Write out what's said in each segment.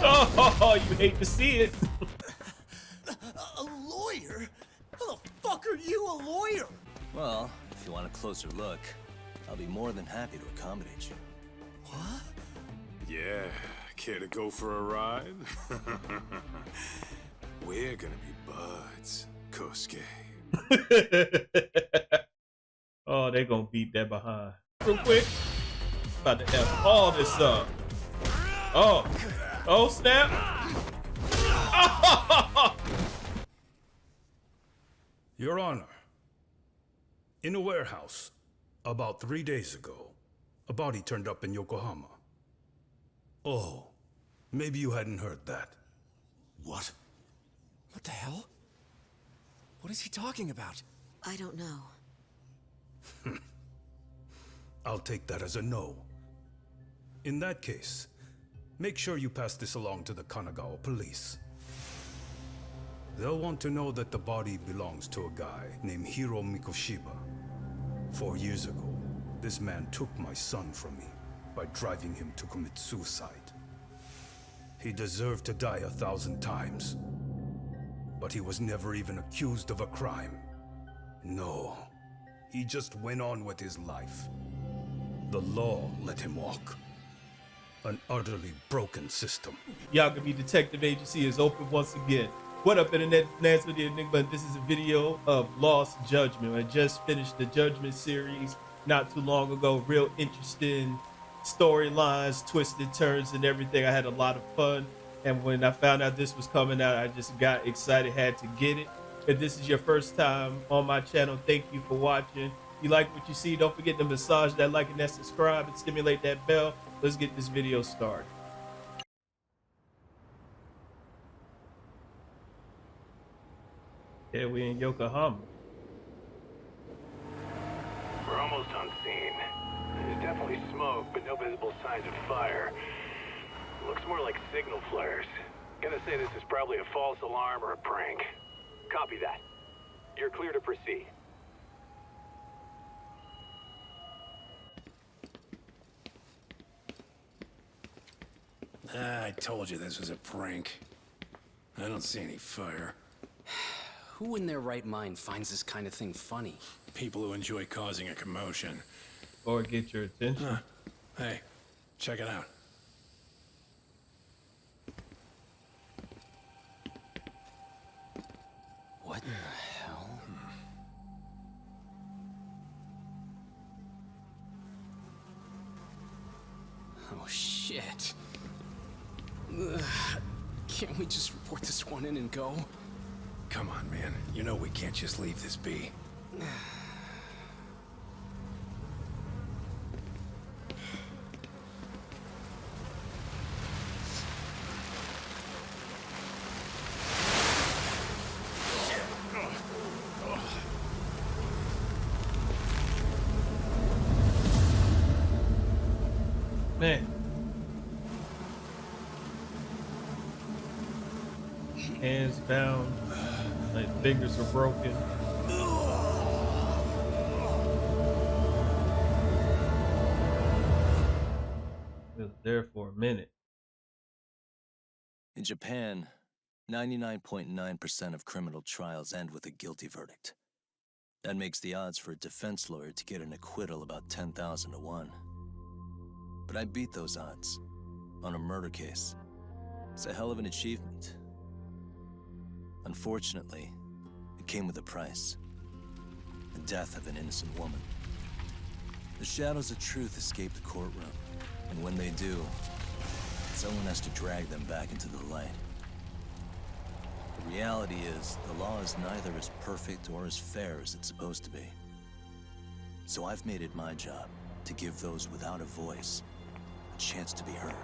Oh, you hate to see it. A lawyer? How the fuck are you a lawyer? Well, if you want a closer look, I'll be more than happy to accommodate you. What? Yeah, care to go for a ride? We're gonna be buds, Kosuke. Oh, they gonna beat that behind. Real quick. About to F all this up. Oh. Oh, snap. Your Honor, in a warehouse, about 3 days ago, a body turned up in Yokohama. Oh, maybe you hadn't heard that. What? What the hell? What is he talking about? I don't know. I'll take that as a no. In that case, make sure you pass this along to the Kanagawa police. They'll want to know that the body belongs to a guy named Hiro Mikoshiba. 4 years ago, this man took my son from me by driving him to commit suicide. He deserved to die 1,000 times, but he was never even accused of a crime. No, he just went on with his life. The law let him walk. An utterly broken system. Yagami Detective Agency is open once again. What up, Internet? Nance with the Enigma. This is a video of Lost Judgment. I just finished the Judgment series not too long ago. Real interesting storylines, twisted turns, and everything. I had a lot of fun. And when I found out this was coming out, I just got excited, had to get it. If this is your first time on my channel, thank you for watching. If you like what you see, don't forget to massage that like and that subscribe and stimulate that bell. Let's get this video started. Yeah, we in Yokohama. We're almost on scene. There's definitely smoke, but no visible signs of fire. Looks more like signal flares. Gonna say this is probably a false alarm or a prank. Copy that. You're clear to proceed. I told you this was a prank. I don't see any fire. Who in their right mind finds this kind of thing funny? People who enjoy causing a commotion. Or get your attention. Hey, check it out. What the hell? Oh, shit. Ugh. Can't we just report this one in and go? Come on, man. You know we can't just leave this be. Man. Hands bound, like fingers are broken. It was there for a minute. In Japan, 99.9% of criminal trials end with a guilty verdict. That makes the odds for a defense lawyer to get an acquittal about 10,000 to 1. But I beat those odds on a murder case. It's a hell of an achievement. Unfortunately, it came with a price. The death of an innocent woman. The shadows of truth escape the courtroom, and when they do, someone has to drag them back into the light. The reality is, the law is neither as perfect or as fair as it's supposed to be. So I've made it my job to give those without a voice a chance to be heard.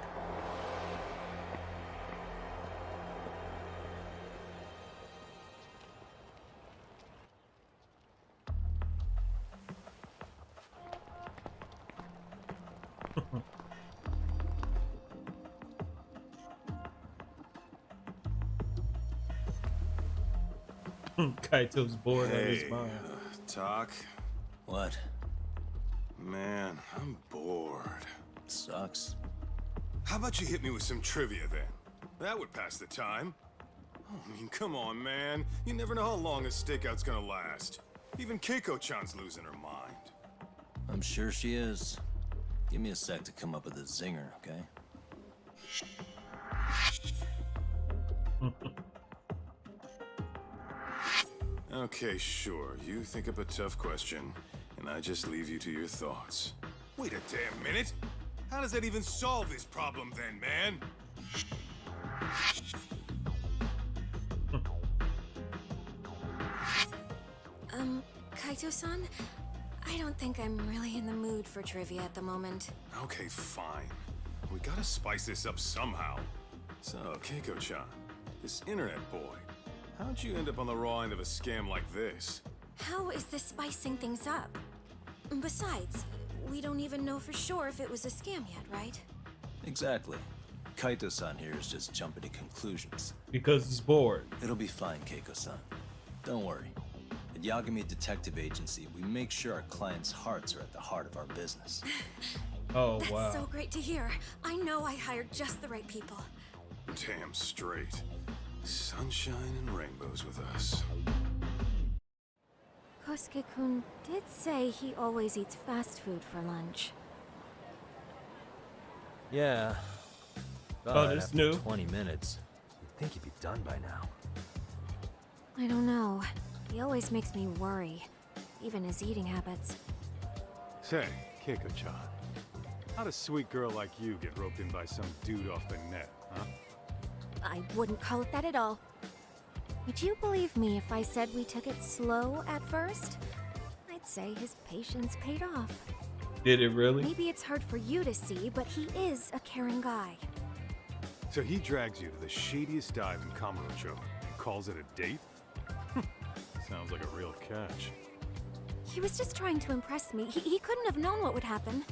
Kaito's bored on his Hey, mind. Talk? What? Man, I'm bored. Sucks. How about you hit me with some trivia then? That would pass the time. I mean, come on, man. You never know how long a stakeout's gonna last. Even Keiko-chan's losing her mind. I'm sure she is. Give me a sec to come up with a zinger, okay? Okay, sure. You think up a tough question, and I just leave you to your thoughts. Wait a damn minute! How does that even solve this problem then, man? Kaito-san? I don't think I'm really in the mood for trivia at the moment. Okay, fine. We gotta spice this up somehow. So, Keiko-chan, this internet boy, how'd you end up on the raw end of a scam like this? How is this spicing things up? Besides, we don't even know for sure if it was a scam yet, right? Exactly. Kaito-san here is just jumping to conclusions. Because he's bored. It'll be fine, Keiko-san. Don't worry. At Yagami Detective Agency, we make sure our clients' hearts are at the heart of our business. Oh, That's wow. so great to hear. I know I hired just the right people. Damn straight. Sunshine and rainbows with us. Kosuke-kun did say he always eats fast food for lunch. Yeah. Oh, this after new? 20 minutes. You'd think he'd be done by now. I don't know. He always makes me worry. Even his eating habits. Say, Keiko-chan, how'd a sweet girl like you get roped in by some dude off the net, huh? I wouldn't call it that at all. Would you believe me if I said we took it slow at first? I'd say his patience paid off. Did it really? Maybe it's hard for you to see, but he is a caring guy. So he drags you to the shadiest dive in Kamurocho and calls it a date? Sounds like a real catch. He was just trying to impress me. He couldn't have known what would happen.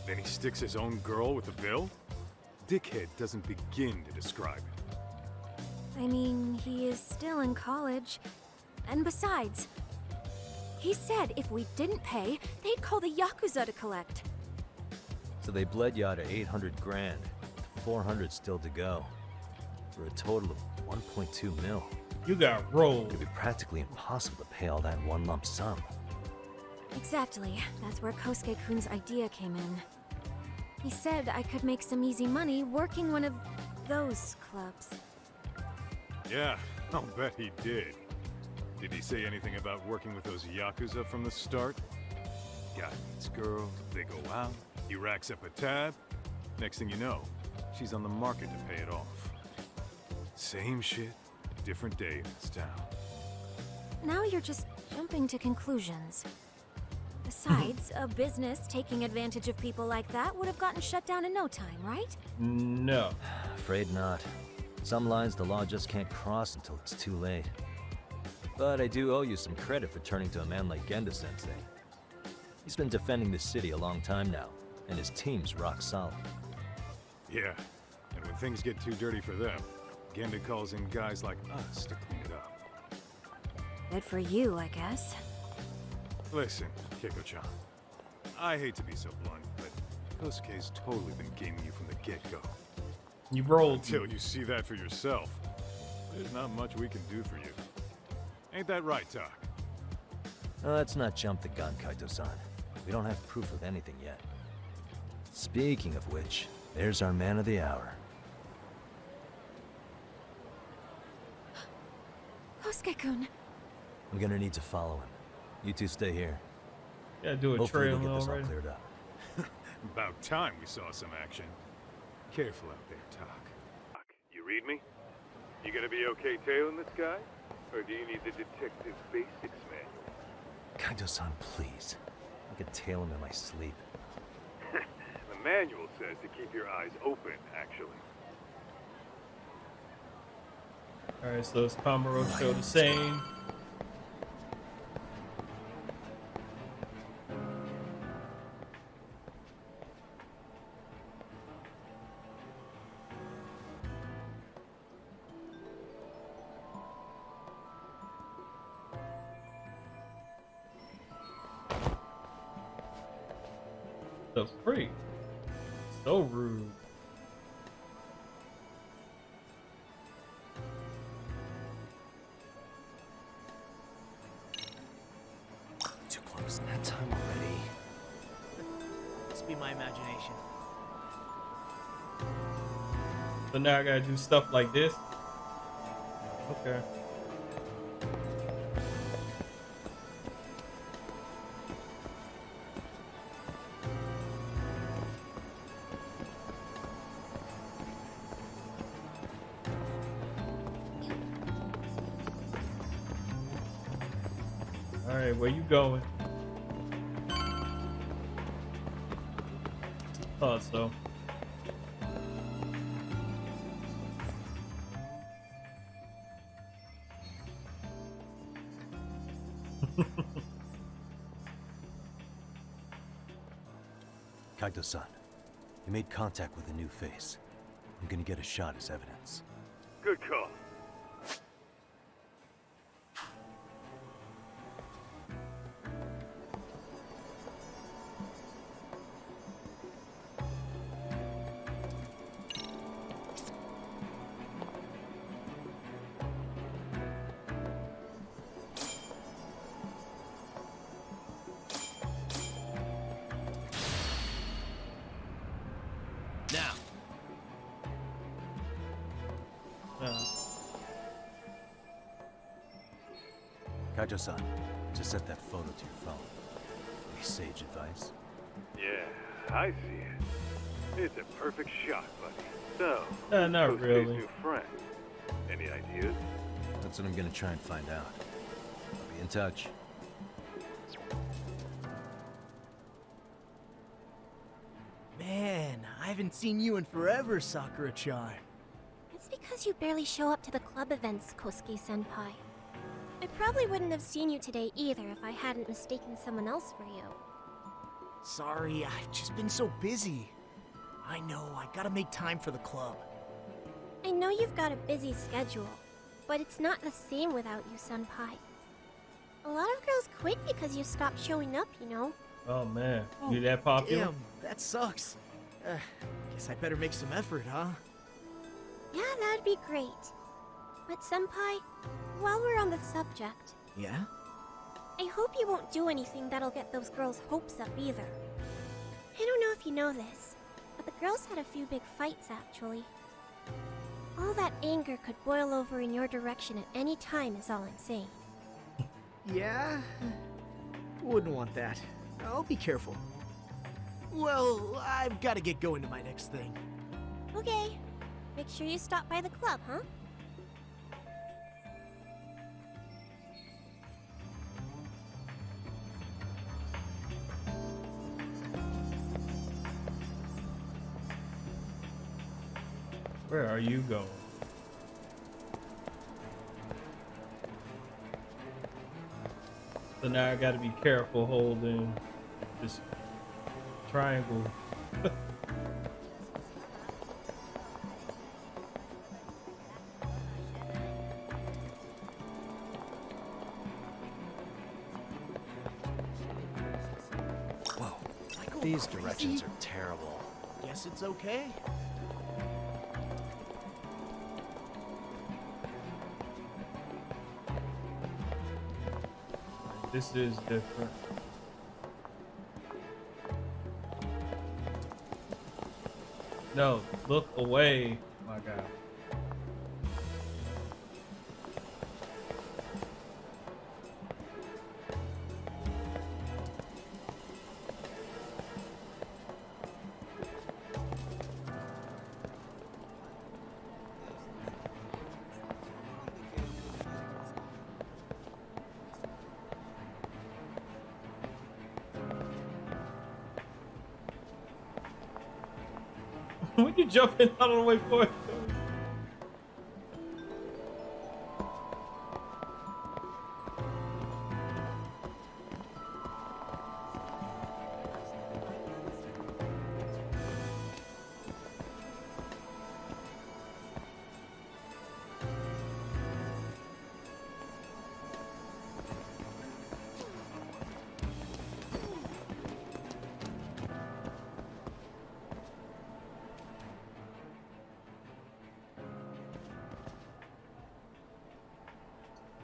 Then he sticks his own girl with the bill? Dickhead doesn't begin to describe it. I mean, he is still in college. And besides, he said if we didn't pay, they'd call the Yakuza to collect. So they bled you out of 800 grand, 400 still to go, for a total of 1.2 mil. You got rolled. It'd be practically impossible to pay all that in one lump sum. Exactly. That's where Kosuke-kun's idea came in. He said I could make some easy money working one of those clubs. Yeah, I'll bet he did. Did he say anything about working with those Yakuza from the start? Guy meets girl, they go out, he racks up a tab. Next thing you know, she's on the market to pay it off. Same shit, different day in this town. Now you're just jumping to conclusions. Besides, a business taking advantage of people like that would have gotten shut down in no time, right? No. Afraid not. Some lines the law just can't cross until it's too late. But I do owe you some credit for turning to a man like Genda-sensei. He's been defending the city a long time now, and his team's rock solid. Yeah, and when things get too dirty for them, Genda calls in guys like us to clean it up. Good for you, I guess. Listen, Keiko-chan, I hate to be so blunt, but Kosuke's totally been gaming you from the get-go. You rolled. Until you see that for yourself, there's not much we can do for you. Ain't that right, Tak? Now, let's not jump the gun, Kaito-san. We don't have proof of anything yet. Speaking of which, there's our man of the hour. Kosuke-kun. I'm gonna need to follow him. You two stay here. Gotta do a Hopefully trail we'll get this all already. cleared up. About time we saw some action. Careful out there, Tak. You read me? You gonna be okay tailing this guy? Or do you need the detective basics manual? Kaito-san, please. I could tail him in my sleep. The manual says to keep your eyes open, actually. Alright, so it's Kamurocho the same. The freak. So rude. So now I gotta do stuff like this. Okay. All right, where you going? Thought so. Kaito-san, you made contact with a new face. I'm gonna get a shot as evidence. Good call. Now, Kaito-san, just set that photo to your phone. Any sage advice? Yeah, I see it. It's a perfect shot, buddy. So, not who's really. his new friend? Any ideas? That's what I'm gonna try and find out. I'll be in touch. Man, I haven't seen you in forever, Sakura-chan. It's because you barely show up to the club events, Kosuke-senpai. I probably wouldn't have seen you today either if I hadn't mistaken someone else for you. Sorry, I've just been so busy. I know, I gotta make time for the club. I know you've got a busy schedule, but it's not the same without you, senpai. A lot of girls quit because you stopped showing up, you know? Oh man, you that popular? Damn, that sucks. Guess I better make some effort, huh? Yeah, that'd be great. But senpai, while we're on the subject, Yeah? I hope you won't do anything that'll get those girls' hopes up either. I don't know if you know this, but the girls had a few big fights actually. All that anger could boil over in your direction at any time is all I'm saying. Yeah? Wouldn't want that. I'll be careful. Well, I've gotta get going to my next thing. Okay, make sure you stop by the club, huh? Where are you going? So now I gotta be careful holding this triangle. Whoa, I go these crazy? directions are terrible. Guess it's okay. This is different. No, look away, my God. When you jumping out of the way for it.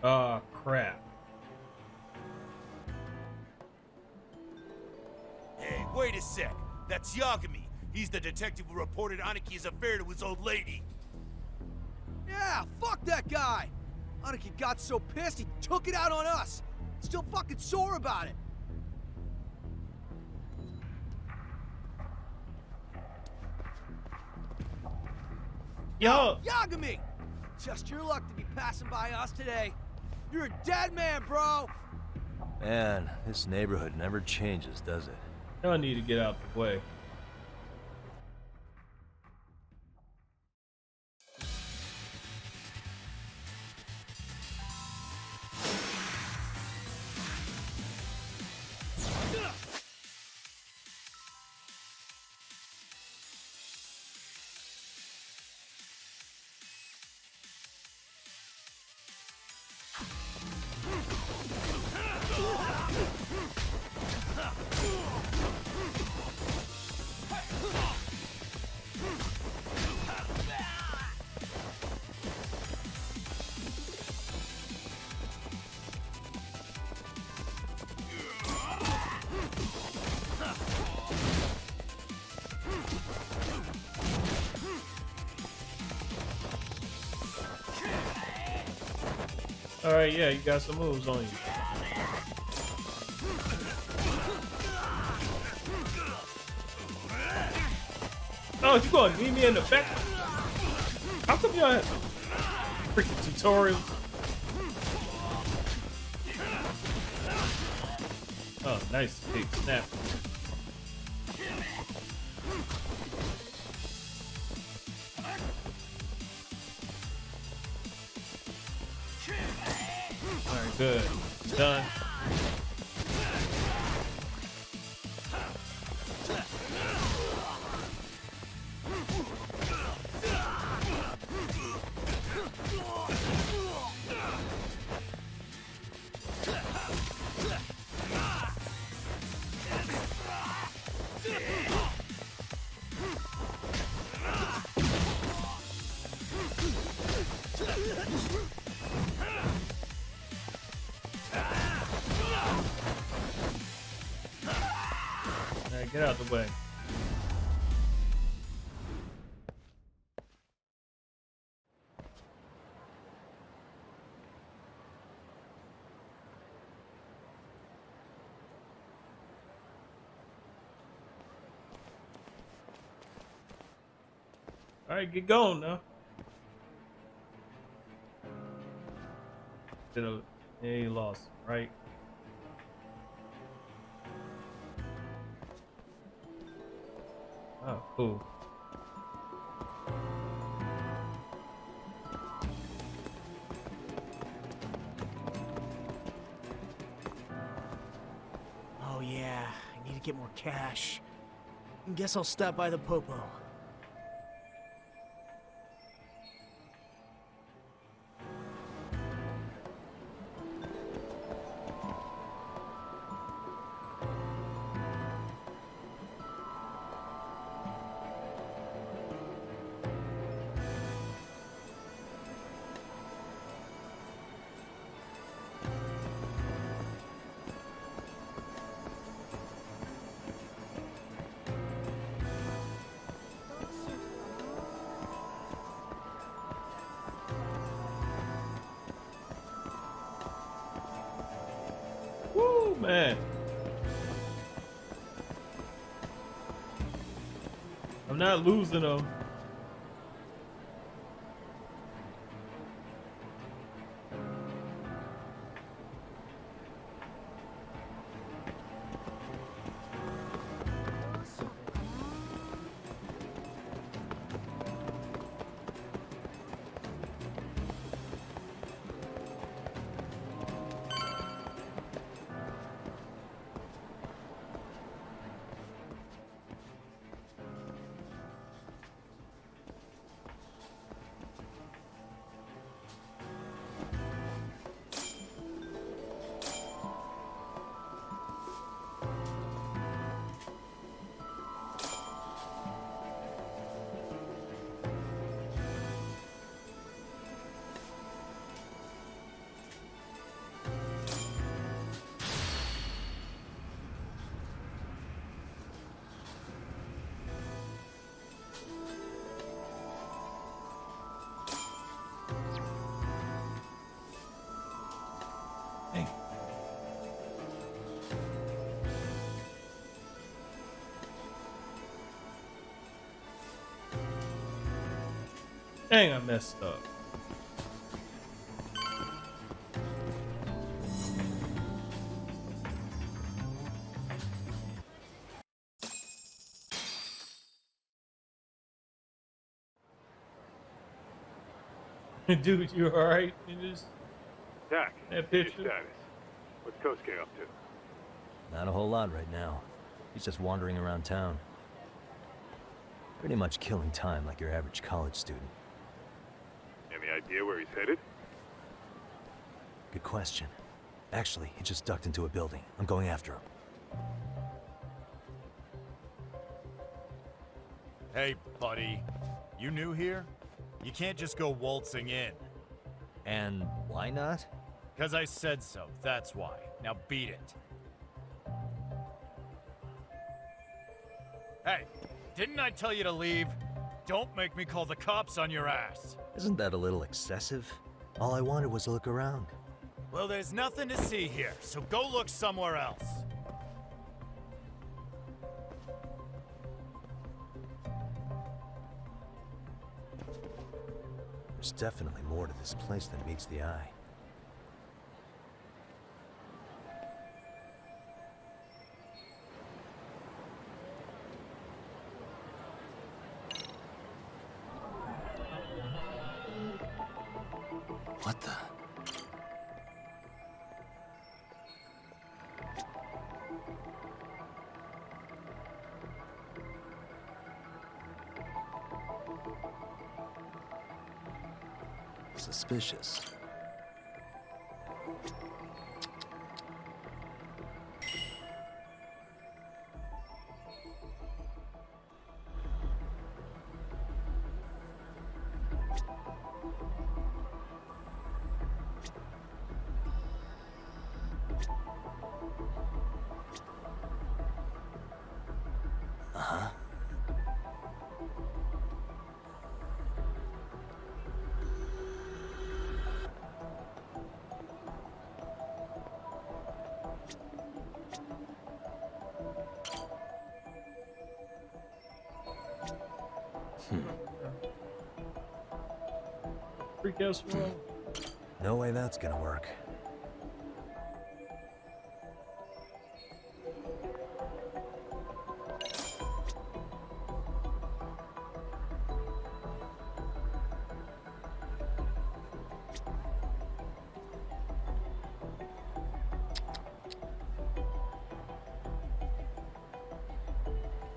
Oh, crap. Hey, wait a sec. That's Yagami. He's the detective who reported Anaki's affair to his old lady. Yeah, fuck that guy! Anaki got so pissed he took it out on us. Still fucking sore about it. Yo, Yagami! Just your luck to be passing by us today. You're a dead man, bro! Man, this neighborhood never changes, does it? y'all need to get out the way. All right, yeah, you got some moves on you. Oh, you gonna need me in the back? How come y'all have freaking tutorials? Oh, nice big snap. All right, good. Done. All right, get out of the way. All right, get going now. Yeah, he lost, right? Oh, cool. Oh yeah, I need to get more cash. Guess I'll stop by the Popo. Woo, man. I'm not losing them. Dang, I messed up. Dude, you alright in this? Tak, That your picture? status. What's Kosuke up to? Not a whole lot right now. He's just wandering around town. Pretty much killing time like your average college student. Any idea where he's headed? Good question. Actually, he just ducked into a building. I'm going after him. Hey, buddy. You new here? You can't just go waltzing in. And why not? 'Cause I said so, that's why. Now beat it. Hey, didn't I tell you to leave? Don't make me call the cops on your ass. Isn't that a little excessive? All I wanted was to look around. Well, there's nothing to see here, so go look somewhere else. There's definitely more to this place than meets the eye. What the? Suspicious. Uh-huh. Freak out swirl. No way that's gonna work.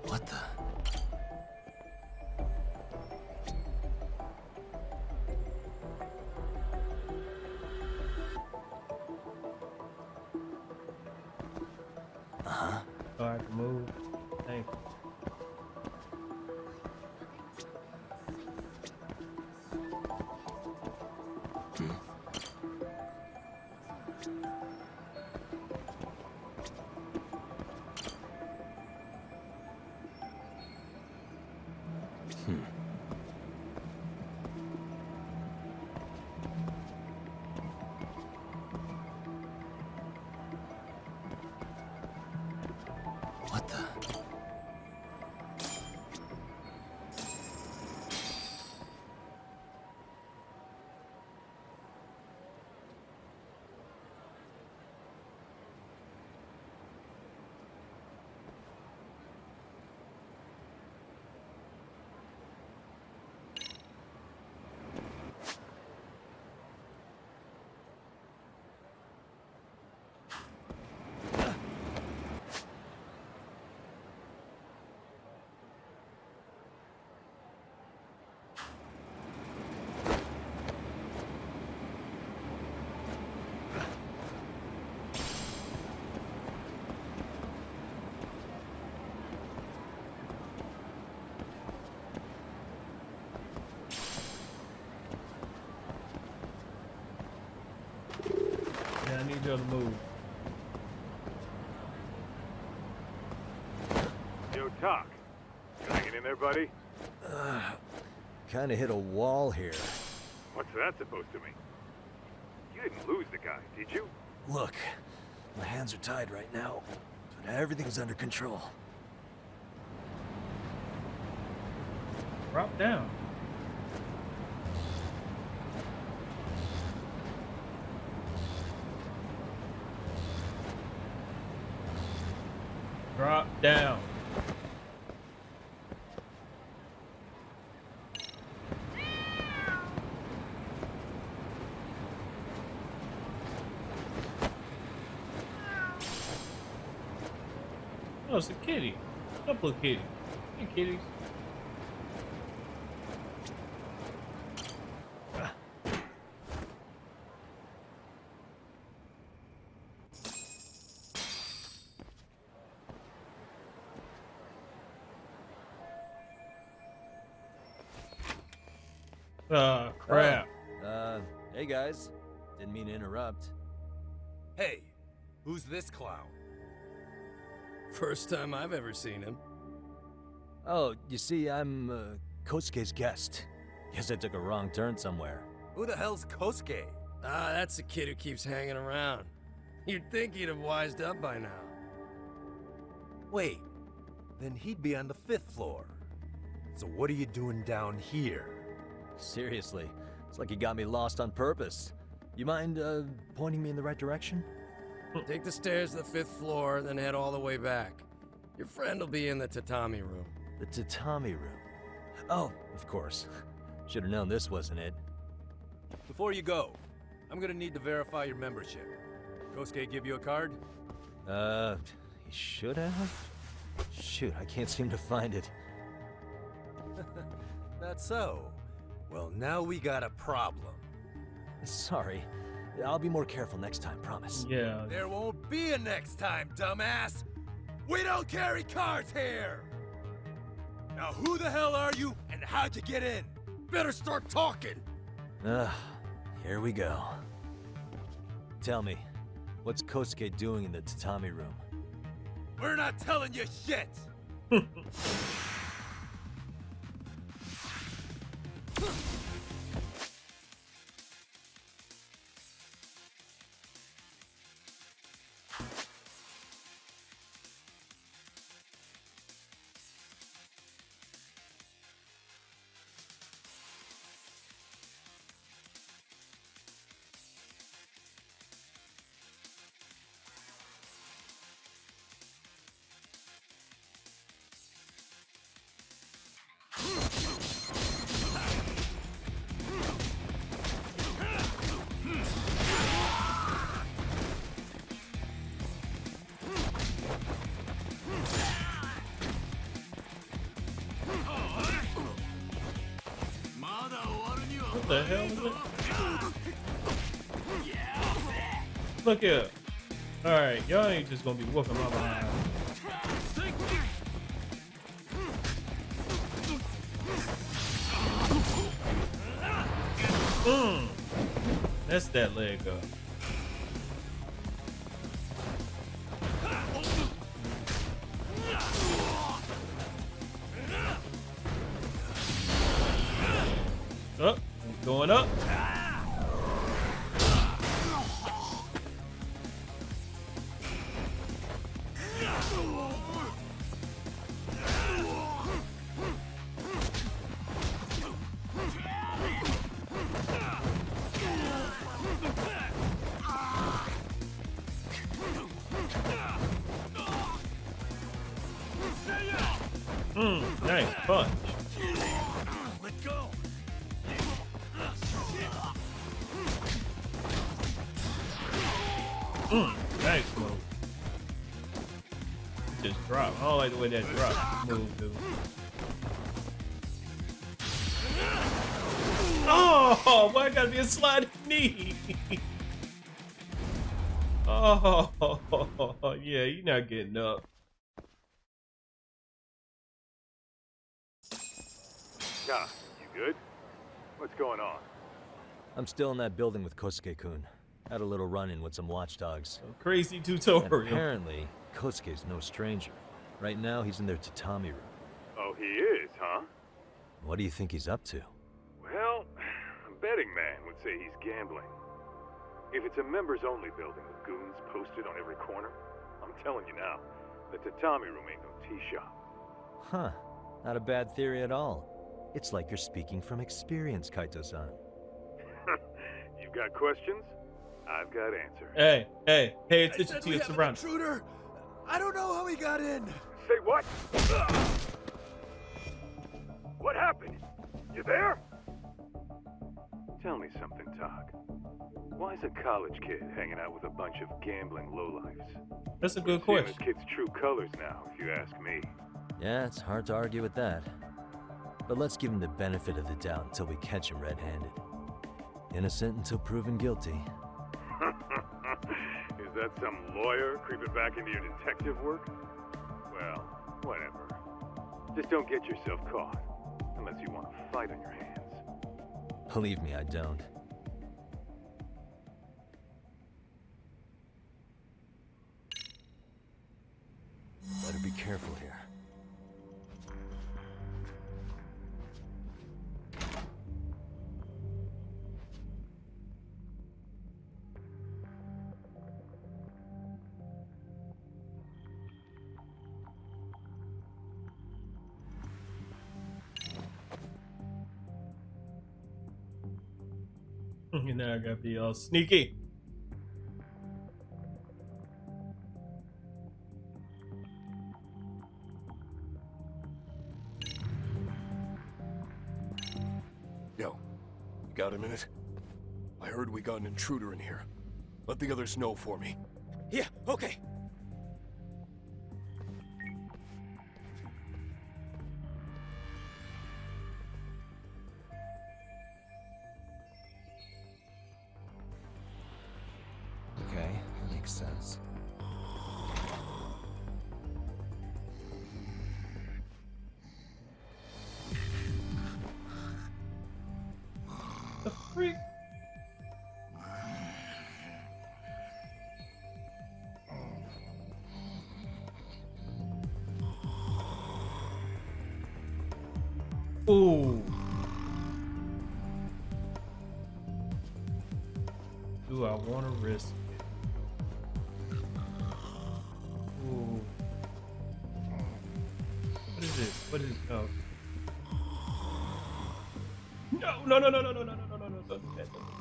What the? Uh-huh. So I can move. Thank you. What the? Yeah, I need you to move. Yo, Tak. You hanging in there, buddy? Kinda hit a wall here. What's that supposed to mean? You didn't lose the guy, did you? Look, my hands are tied right now, but everything's under control. Drop down. Down. Oh, it's a kitty. A couple of kitties. Hey, kitties. Oh, crap. Hey guys. Didn't mean to interrupt. Hey, who's this clown? First time I've ever seen him. Oh, you see, I'm Kosuke's guest. Guess I took a wrong turn somewhere. Who the hell's Kosuke? Ah, that's the kid who keeps hanging around. You'd think he'd have wised up by now. Wait, then he'd be on the 5th floor. So what are you doing down here? Seriously, it's like you got me lost on purpose. You mind, pointing me in the right direction? Take the stairs to the 5th floor, then head all the way back. Your friend will be in the tatami room. The tatami room. Oh, of course. Should have known this wasn't it. Before you go, I'm gonna need to verify your membership. Kosuke give you a card? He should have? Shoot, I can't seem to find it. That's so. Well, now we got a problem. Sorry. I'll be more careful next time, promise. Yeah. There won't be a next time, dumbass! We don't carry cards here! Now who the hell are you, and how'd you get in? Better start talking! Here we go. Tell me, what's Kosuke doing in the tatami room? We're not telling you shit! What the hell is it? Look here. Alright, y'all ain't just gonna be whooping my behind. That's that leg up. Up, going up. Nice punch. Let go. Nice move. Just drop. I don't like the way that drop move, dude. Oh, why gotta be a sliding knee? Oh, yeah, you're not getting up. Yeah, you good? What's going on? I'm still in that building with Kosuke-kun. Had a little run-in with some watchdogs. A crazy tutorial. And apparently, Kosuke's no stranger. Right now, he's in their tatami room. Oh, he is, huh? What do you think he's up to? Well, a betting man would say he's gambling. If it's a members-only building with goons posted on every corner, I'm telling you now, the tatami room ain't no tea shop. Huh. Not a bad theory at all. It's like you're speaking from experience, Kaito-san. You've got questions? I've got answers. Hey, pay attention to your surroundings. Intruder. I don't know how he got in. Say what? What happened? You there? Tell me something, Tak. Why is a college kid hanging out with a bunch of gambling lowlifes? That's a good We're seeing question. this kid's true colors now, if you ask me. Yeah, it's hard to argue with that. But let's give him the benefit of the doubt until we catch him red-handed. Innocent until proven guilty. Is that some lawyer creeping back into your detective work? Well, whatever. Just don't get yourself caught. Unless you want a fight on your hands. Believe me, I don't. Better be careful here. Now I gotta be all sneaky. Yo, you got a minute? I heard we got an intruder in here. Let the others know for me. Yeah, okay. Okay, makes sense. The freak? Ooh. Do I want to risk it? Ooh. What is this? What is oh. No, no, no, no, no, no, no, no, no, no, don't do that. Don't do that.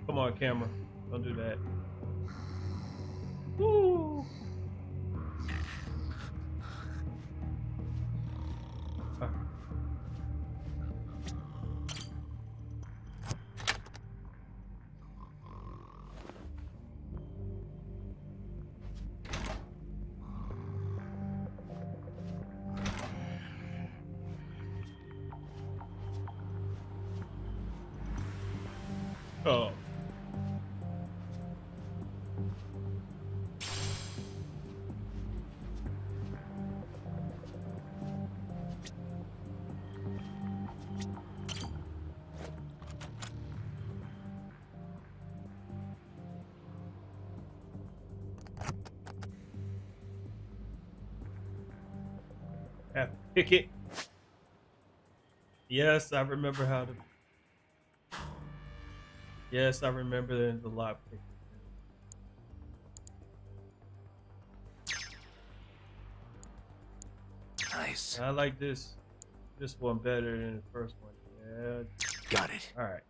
Come on, camera. Don't do that. Woo! Ah. Oh. Have to pick it. Yes, I remember how to. Yes, I remember the lock pick. Nice. I like this one better than the first one. Yeah. Got it. All right.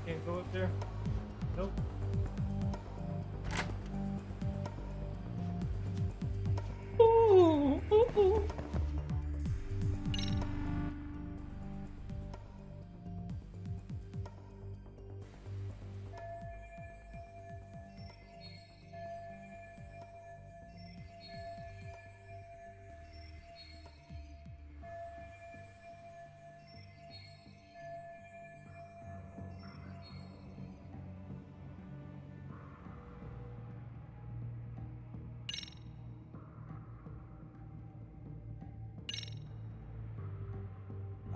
Can't go up there. Nope. Ooh, ooh, ooh.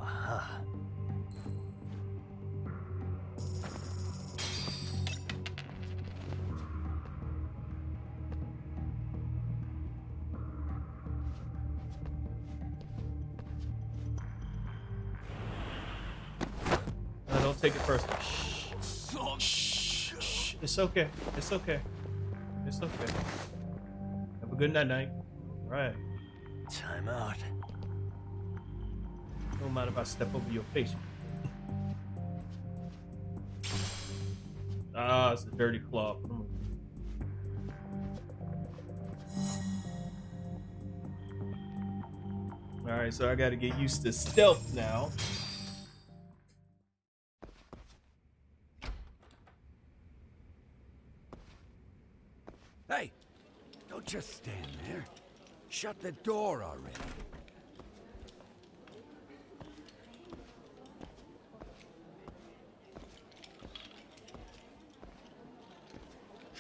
Aha. Don't take it personal. Shh. It's okay. It's okay. It's okay. Have a good night, night. All right. Time out. Don't mind if I step over your face. Ah, it's a dirty cloth. All right, so I got to get used to stealth now. Hey, don't just stand there. Shut the door already.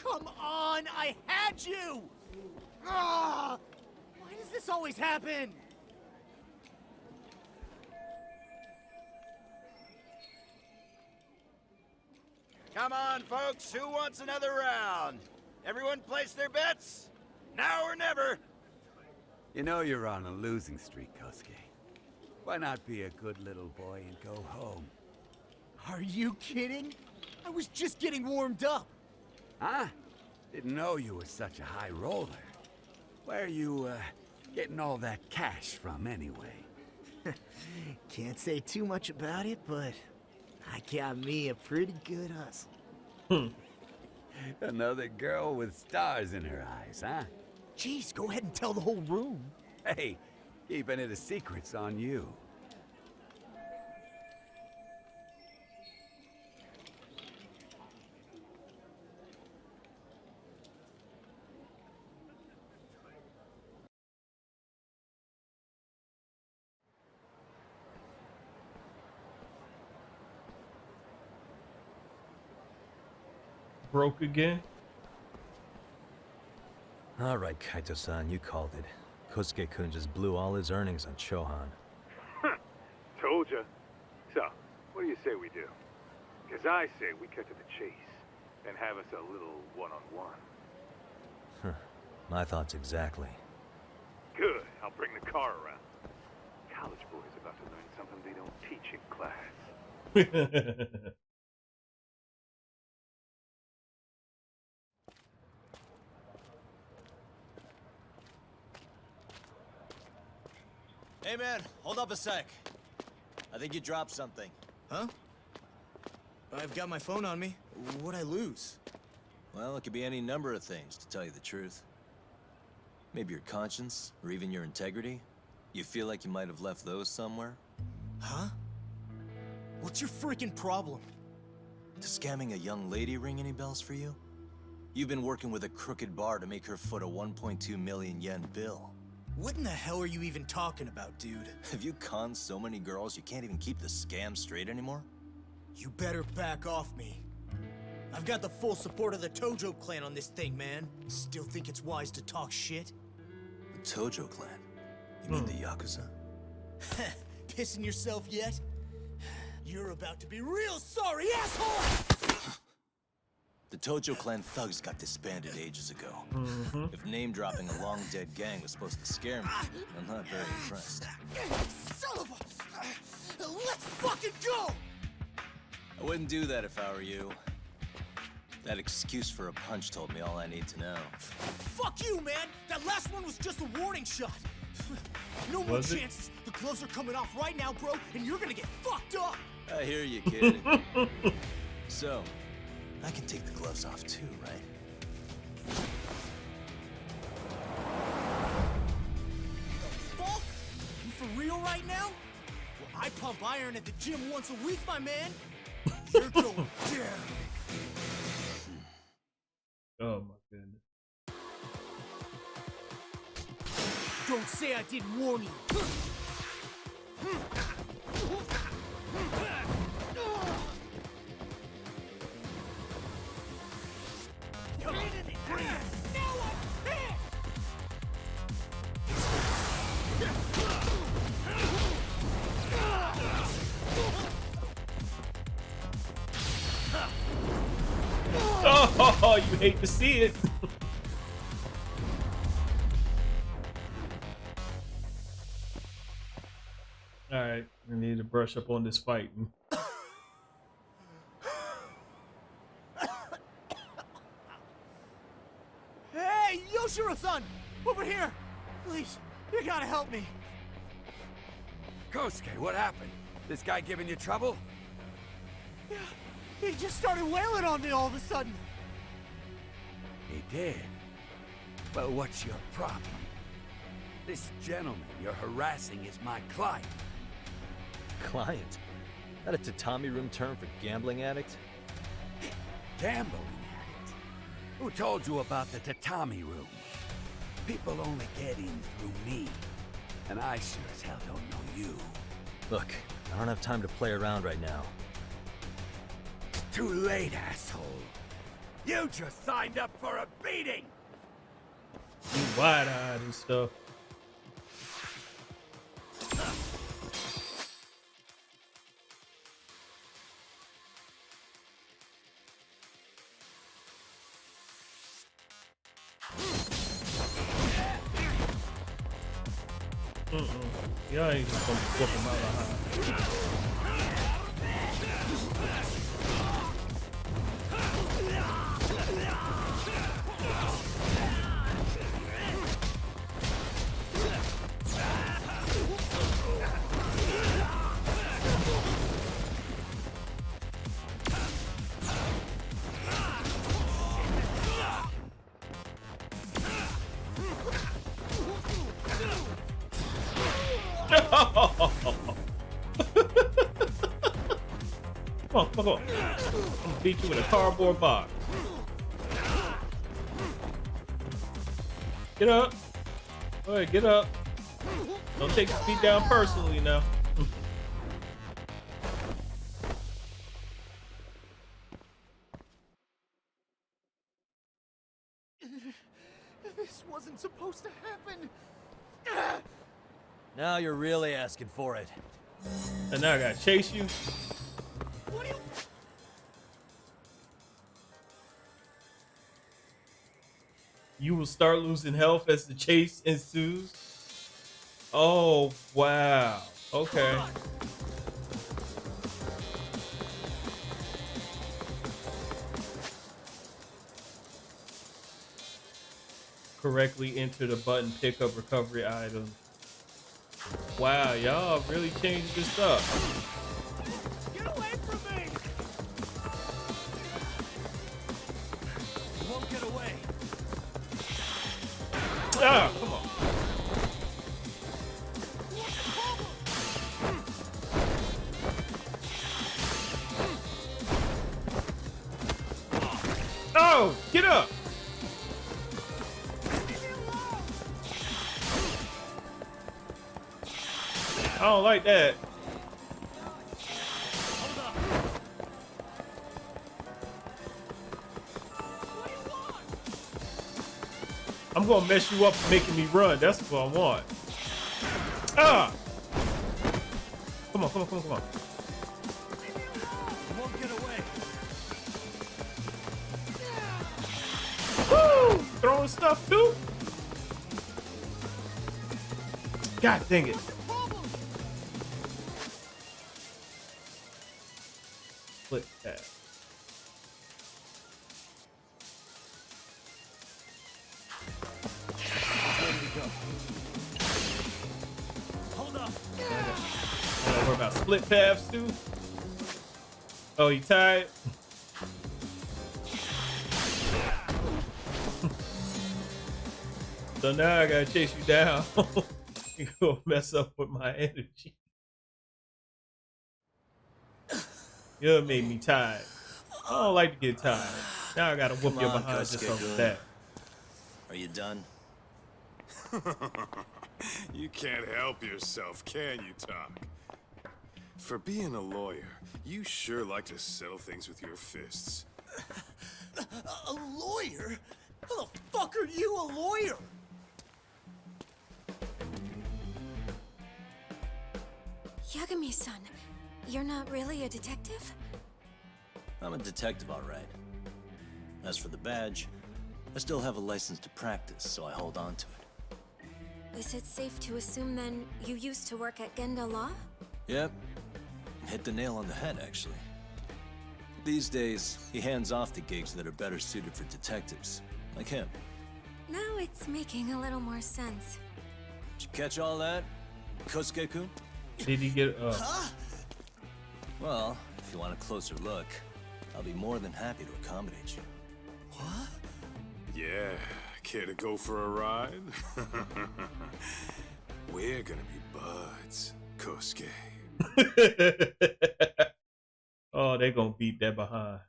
Come on, I had you! Ah! Why does this always happen? Come on, folks, who wants another round? Everyone place their bets? Now or never! You know you're on a losing streak, Kosuke. Why not be a good little boy and go home? Are you kidding? I was just getting warmed up. Huh? Didn't know you were such a high roller. Where are you, getting all that cash from, anyway? Can't say too much about it, but I got me a pretty good hustle. Another girl with stars in her eyes, huh? Jeez, go ahead and tell the whole room. Hey, keeping it a secret's on you. Broke again? All right, Kaito-san, you called it. Kosuke-kun just blew all his earnings on Chohan. Told ya. So, what do you say we do? Because I say we cut to the chase and have us a little one-on-one. My thoughts exactly. Good. I'll bring the car around. College boys about to learn something they don't teach in class. Hey man, hold up a sec. I think you dropped something. Huh? I've got my phone on me. What'd I lose? Well, it could be any number of things, to tell you the truth. Maybe your conscience, or even your integrity. You feel like you might have left those somewhere? Huh? What's your freaking problem? Does scamming a young lady ring any bells for you? You've been working with a crooked bar to make her foot a 1.2 million yen bill. What in the hell are you even talking about, dude? Have you conned so many girls you can't even keep the scam straight anymore? You better back off me. I've got the full support of the Tojo clan on this thing, man. Still think it's wise to talk shit? The Tojo clan? You mean the Yakuza? Pissing yourself yet? You're about to be real sorry, asshole! The Tojo clan thugs got disbanded ages ago. If name-dropping a long-dead gang was supposed to scare me, I'm not very impressed. Son of a... Let's fucking go! I wouldn't do that if I were you. That excuse for a punch told me all I need to know. Fuck you, man! That last one was just a warning shot! No more chances! The gloves are coming off right now, bro, and you're gonna get fucked up! I hear you, kid. So, I can take the gloves off too, right? The fuck? You for real right now? Well, I pump iron at the gym once a week, my man! You're going down! Oh my goodness. Don't say I didn't warn you! Come on, bring it! Now I'm pissed! Oh, you hate to see it. All right, we need to brush up on this fighting. Toshiro-san! Over here! Please, you gotta help me. Kosuke, what happened? This guy giving you trouble? Yeah, he just started wailing on me all of a sudden. He did? Well, what's your problem? This gentleman you're harassing is my client. Client? That a tatami room term for gambling addict? Gambling addict? Who told you about the tatami room? People only get in through me. And I sure as hell don't know you. Look, I don't have time to play around right now. Too late, asshole. You just signed up for a beating! You wide-eyed and stuff. Y'all ain't just gonna flip him out behind. Come on. I'm gonna beat you with a cardboard box. Get up. All right, get up. Don't take this beat down personally now. This wasn't supposed to happen. Now you're really asking for it. And now I gotta chase you. What are you... You will start losing health as the chase ensues. Oh, wow. Okay. Correctly enter the button, pick up recovery item. Wow, y'all really changed this up. Get away from me! You won't get away. Ah, come on. Oh, get up! I don't like that. I'm gonna mess you up making me run. That's what I want. Ah! Come on. You won't get away. Woo! Throwing stuff too? God dang it. Split that. Hold up. I gotta worry about split paths too. Oh, you tired? So now I gotta chase you down. You gonna mess up with my energy. You made me tired. I don't like to get tired. Now I gotta whoop your behind just off of that. Are you done? You can't help yourself, can you, Tak? For being a lawyer, you sure like to settle things with your fists. A lawyer? How the fuck are you a lawyer? Yagami-san, you're not really a detective? I'm a detective, all right. As for the badge, I still have a license to practice, so I hold on to it. Is it safe to assume then you used to work at Genda Law? Yep. Hit the nail on the head, actually. These days, he hands off the gigs that are better suited for detectives, like him. Now it's making a little more sense. Did you catch all that, Kosuke-kun? Did he get Well, if you want a closer look, I'll be more than happy to accommodate you. What? Yeah, care to go for a ride? We're gonna be buds, Kosuke. Oh, they gonna beat that behind.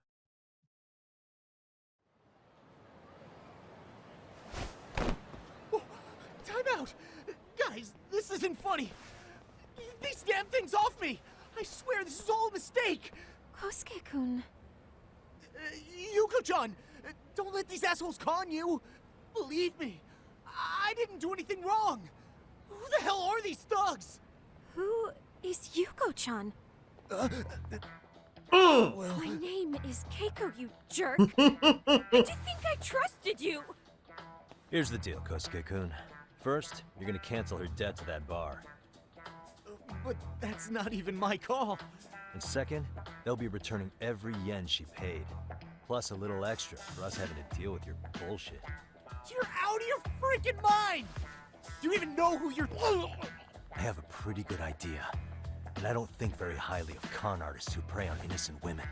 Time out! Guys, this isn't funny. These damn things off me! I swear this is all a mistake! Kosuke-kun. Yuko-chan! Don't let these assholes con you! Believe me, I didn't do anything wrong! Who the hell are these thugs? Who is Yuko-chan? My name is Keiko, you jerk! Did you think I trusted you? Here's the deal, Kosuke-kun. First, you're gonna cancel her debt to that bar. But that's not even my call. And second, they'll be returning every yen she paid. Plus a little extra for us having to deal with your bullshit. You're out of your freaking mind! Do you even know who you're... I have a pretty good idea. And I don't think very highly of con artists who prey on innocent women.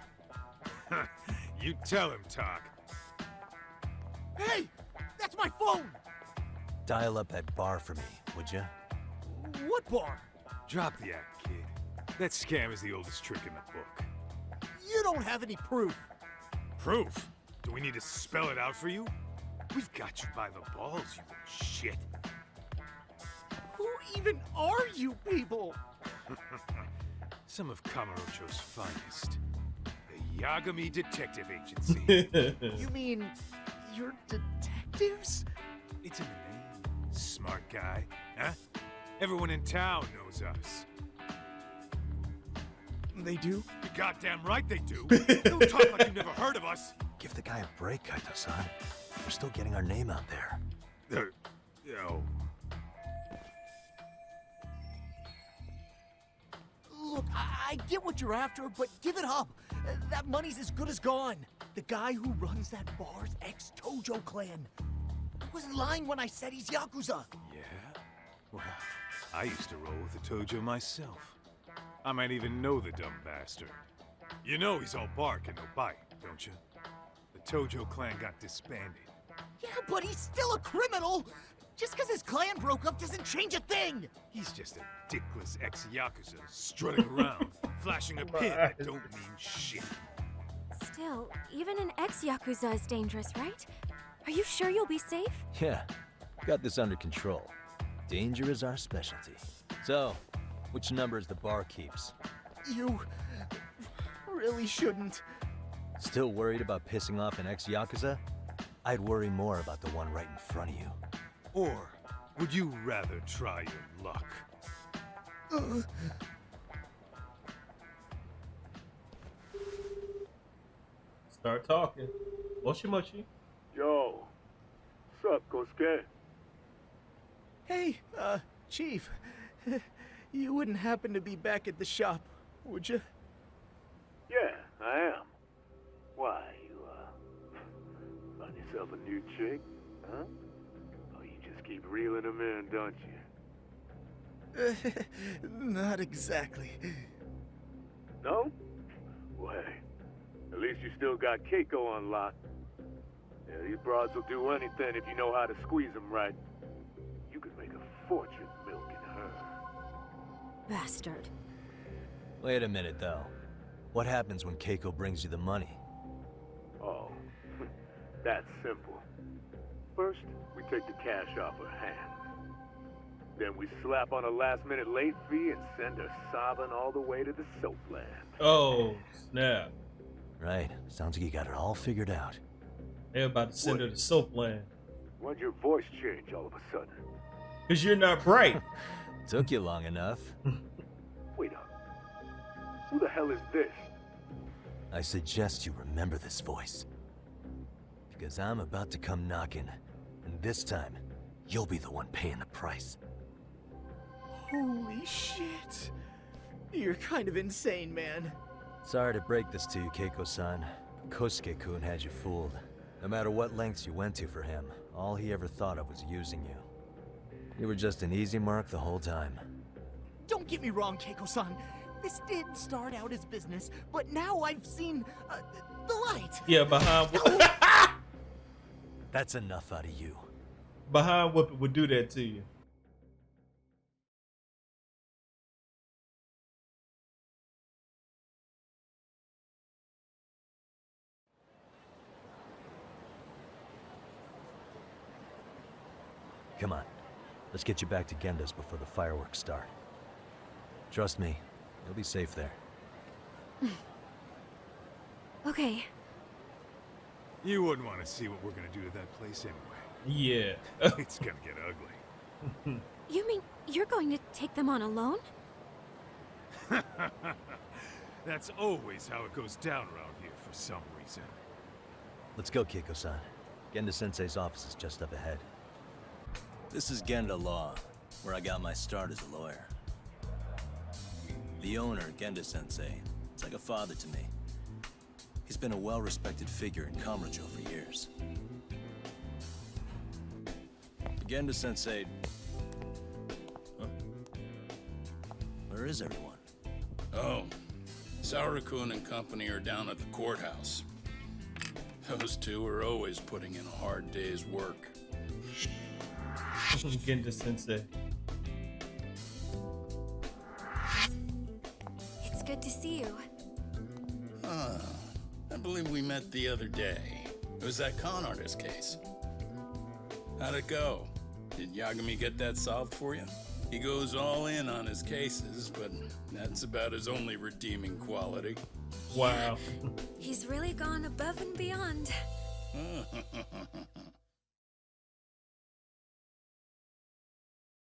You tell him, Tak. Hey! That's my phone! Dial up that bar for me, would ya? What bar? Drop the act, kid. That scam is the oldest trick in the book. You don't have any proof. Proof? Do we need to spell it out for you? We've got you by the balls, you little shit. Who even are you people? Some of Kamurocho's finest. The Yagami Detective Agency. You mean you're detectives? It's in the name. Smart guy, huh? Everyone in town knows us. They do? You're goddamn right they do. Don't talk like you never heard of us. Give the guy a break, Kaito-san. We're still getting our name out there. Oh. Look, I get what you're after, but give it up. That money's as good as gone. The guy who runs that bar's ex-Tojo clan. I wasn't lying when I said he's Yakuza. Yeah? Well, I used to roll with the Tojo myself. I might even know the dumb bastard. You know he's all bark and no bite, don't you? The Tojo clan got disbanded. Yeah, but he's still a criminal! Just because his clan broke up doesn't change a thing! He's just a dickless ex-Yakuza strutting around, flashing a pin that don't mean shit. Still, even an ex-Yakuza is dangerous, right? Are you sure you'll be safe? Yeah, got this under control. Danger is our specialty. So, which numbers the bar keeps? You really shouldn't. Still worried about pissing off an ex-Yakuza? I'd worry more about the one right in front of you. Or would you rather try your luck? Start talking. Moshi Moshi. Yo. What's up, Kosuke? Hey, Chief. You wouldn't happen to be back at the shop, would you? Yeah, I am. Why, you, find yourself a new chick, huh? Oh, you just keep reeling them in, don't you? Not exactly. No? Well, hey, at least you still got Keiko on lock. Yeah, these broads will do anything if you know how to squeeze them right. You could make a fortune milking her. Bastard. Wait a minute, though. What happens when Keiko brings you the money? Oh, that's simple. First, we take the cash off her hand. Then we slap on a last-minute late fee and send her sobbing all the way to the soapland. Oh, snap. Right. Sounds like you got it all figured out. They're about to send her to soapland. Why'd your voice change all of a sudden? Because you're not bright. Took you long enough. Wait up. Who the hell is this? I suggest you remember this voice. Because I'm about to come knocking. And this time, you'll be the one paying the price. Holy shit. You're kind of insane, man. Sorry to break this to you, Keiko-san. Kosuke-kun had you fooled. No matter what lengths you went to for him, all he ever thought of was using you. You were just an easy mark the whole time. Don't get me wrong, Keiko-san. This did start out as business, but now I've seen the light. Yeah, behind That's enough out of you. behind whooping would do that to you. Come on, let's get you back to Genda's before the fireworks start. Trust me, you'll be safe there. Okay. You wouldn't want to see what we're gonna do to that place anyway. Yeah. It's gonna get ugly. You mean you're going to take them on alone? That's always how it goes down around here for some reason. Let's go, Keiko-san. Genda-sensei's office is just up ahead. This is Genda Law, where I got my start as a lawyer. The owner, Genda-sensei, it's like a father to me. He's been a well-respected figure in Kamurocho for years. Genda-sensei... Huh? Where is everyone? Oh, Saori-kun and company are down at the courthouse. Those two are always putting in a hard day's work. Genda-sensei. It's good to see you. I believe we met the other day. It was that con artist case. How'd it go? Did Yagami get that solved for you? He goes all in on his cases, but that's about his only redeeming quality. Wow. He's really gone above and beyond.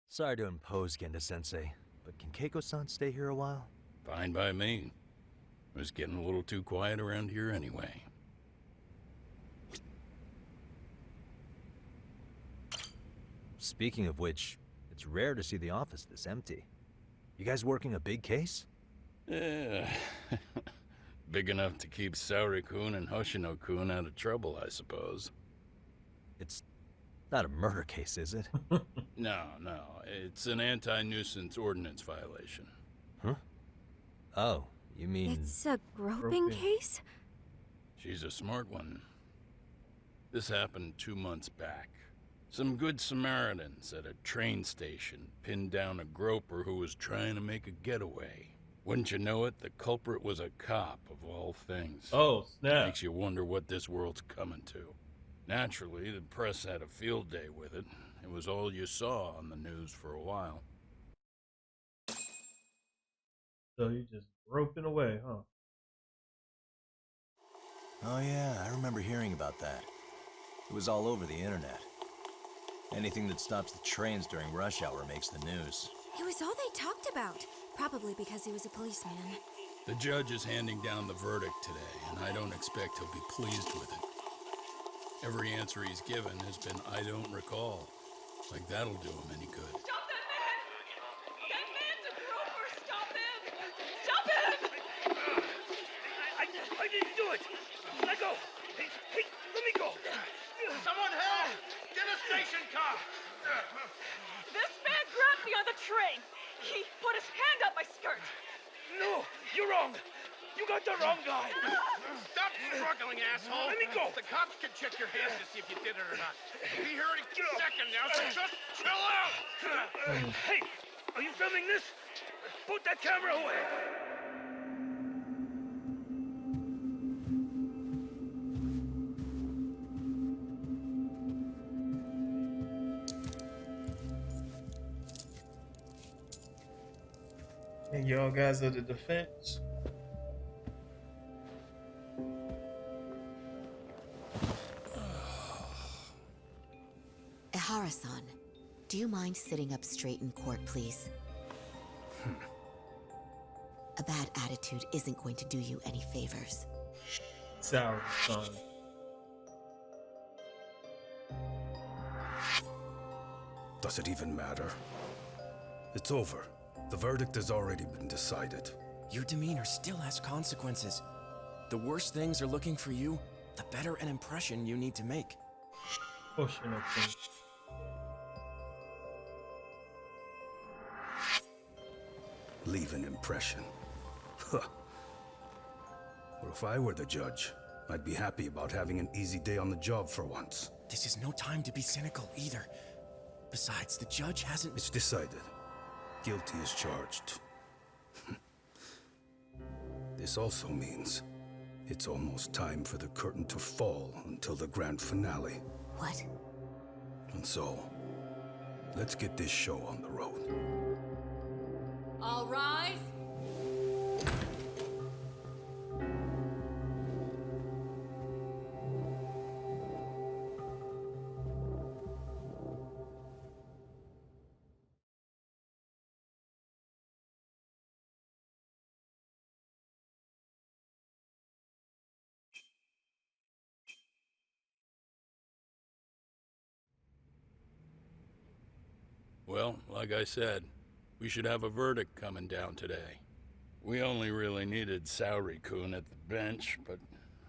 Sorry to impose, Genda-sensei, but can Keiko-san stay here a while? Fine by me. It was getting a little too quiet around here anyway. Speaking of which, it's rare to see the office this empty. You guys working a big case? Yeah. Big enough to keep Saori-kun and Hoshino-kun out of trouble, I suppose. It's not a murder case, is it? No. It's an anti-nuisance ordinance violation. Huh? Oh, you mean... It's a groping case? She's a smart one. This happened 2 months back. Some good Samaritans at a train station pinned down a groper who was trying to make a getaway. Wouldn't you know it, the culprit was a cop, of all things. Oh, snap. Makes you wonder what this world's coming to. Naturally, the press had a field day with it. It was all you saw on the news for a while. So you just groping away, huh? Oh yeah, I remember hearing about that. It was all over the internet. Anything that stops the trains during rush hour makes the news. It was all they talked about. Probably because he was a policeman. The judge is handing down the verdict today, and I don't expect he'll be pleased with it. Every answer he's given has been, I don't recall. Like that'll do him any good. Stop that man! That man's a groper! Stop him! Stop him! I didn't do it! Let go! Hey, let me go! Someone help! Get a station car! This man grabbed me on the train! He put his hand up my skirt! No! You're wrong! You got the wrong guy! Stop struggling, asshole! Let me go! The cops can check your hands to see if you did it or not. We'll be here any second now, so just chill out! Hey! Are you filming this? Put that camera away! And y'all guys are the defense. Ehara-san, do you mind sitting up straight in court, please? A bad attitude isn't going to do you any favors. Saori-san. Does it even matter? It's over. The verdict has already been decided. Your demeanor still has consequences. The worse things are looking for you, the better an impression you need to make. Hoshino-kun. Leave an impression. Huh. Well, if I were the judge, I'd be happy about having an easy day on the job for once. This is no time to be cynical either. Besides, the judge hasn't... It's decided. Guilty is charged. This also means it's almost time for the curtain to fall until the grand finale. What? And so, let's get this show on the road. All rise. Well, like I said, we should have a verdict coming down today. We only really needed Saori-kun at the bench, but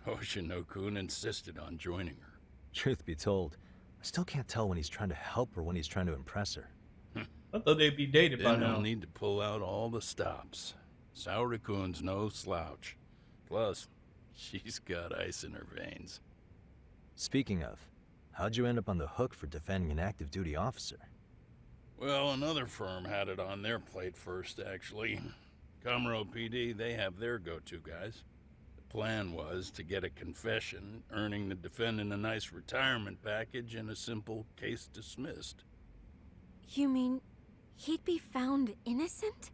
Hoshino-kun insisted on joining her. Truth be told, I still can't tell when he's trying to help her when he's trying to impress her. I thought they'd be dated by Then now. we'll need to pull out all the stops. Saori-kun's no slouch. Plus, she's got ice in her veins. Speaking of, how'd you end up on the hook for defending an active duty officer? Well, another firm had it on their plate first, actually. Komuro PD, they have their go-to guys. The plan was to get a confession, earning the defendant a nice retirement package and a simple case dismissed. You mean he'd be found innocent?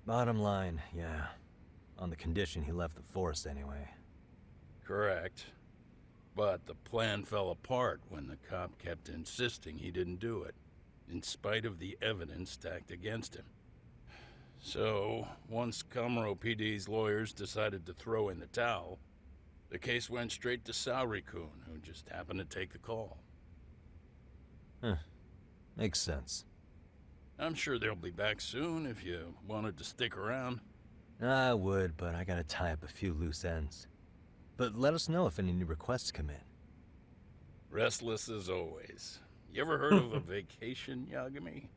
Bottom line, yeah. On the condition he left the force anyway. Correct. But the plan fell apart when the cop kept insisting he didn't do it, in spite of the evidence stacked against him. So, once Komuro PD's lawyers decided to throw in the towel, the case went straight to Saori-kun, who just happened to take the call. Huh. Makes sense. I'm sure they'll be back soon if you wanted to stick around. I would, but I gotta tie up a few loose ends. But let us know if any new requests come in. Restless as always. You ever heard of a vacation, Yagami?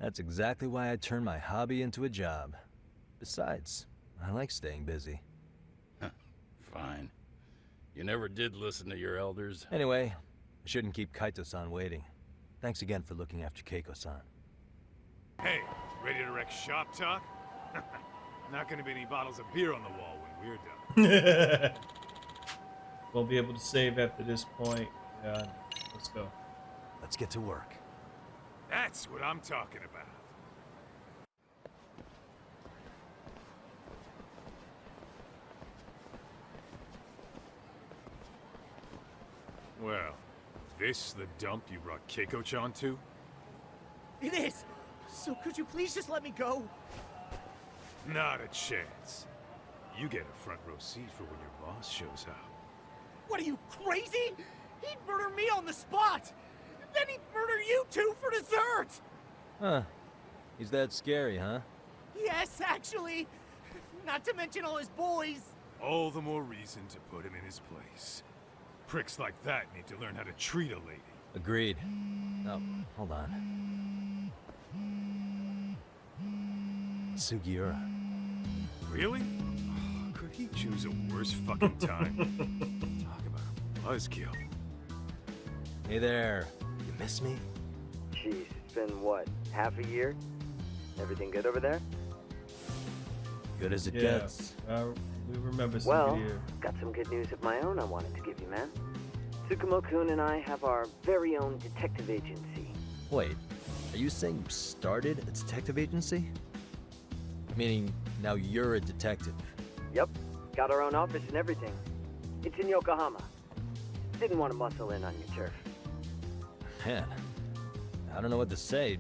That's exactly why I turned my hobby into a job. Besides, I like staying busy. Fine. You never did listen to your elders. Anyway, I shouldn't keep Kaito-san waiting. Thanks again for looking after Keiko-san. Hey, ready to wreck shop talk? Not gonna be any bottles of beer on the wall when we're done. Won't be able to save after this point. Yeah, let's go. Let's get to work. That's what I'm talking about. Well, this the dump you brought Keiko-chan to? It is! So could you please just let me go? Not a chance. You get a front row seat for when your boss shows up. What are you, crazy? He'd murder me on the spot! Then he'd murder you two for dessert! Huh. He's that scary, huh? Yes, actually. Not to mention all his boys. All the more reason to put him in his place. Pricks like that need to learn how to treat a lady. Agreed. Oh, hold on. Sugiura. Really? Oh, could he choose a worse fucking time? Talk about a buzzkill. Hey there. You miss me? Jeez, it's been what, half a year? Everything good over there? Good as it Yeah, gets. we remember Well, Sugiura. got some good news of my own I wanted to give you, man. Tsukomo-kun and I have our very own detective agency. Wait, are you saying you started a detective agency? Meaning, now you're a detective. Yep, got our own office and everything. It's in Yokohama. Didn't want to muscle in on your turf. Man, I don't know what to say.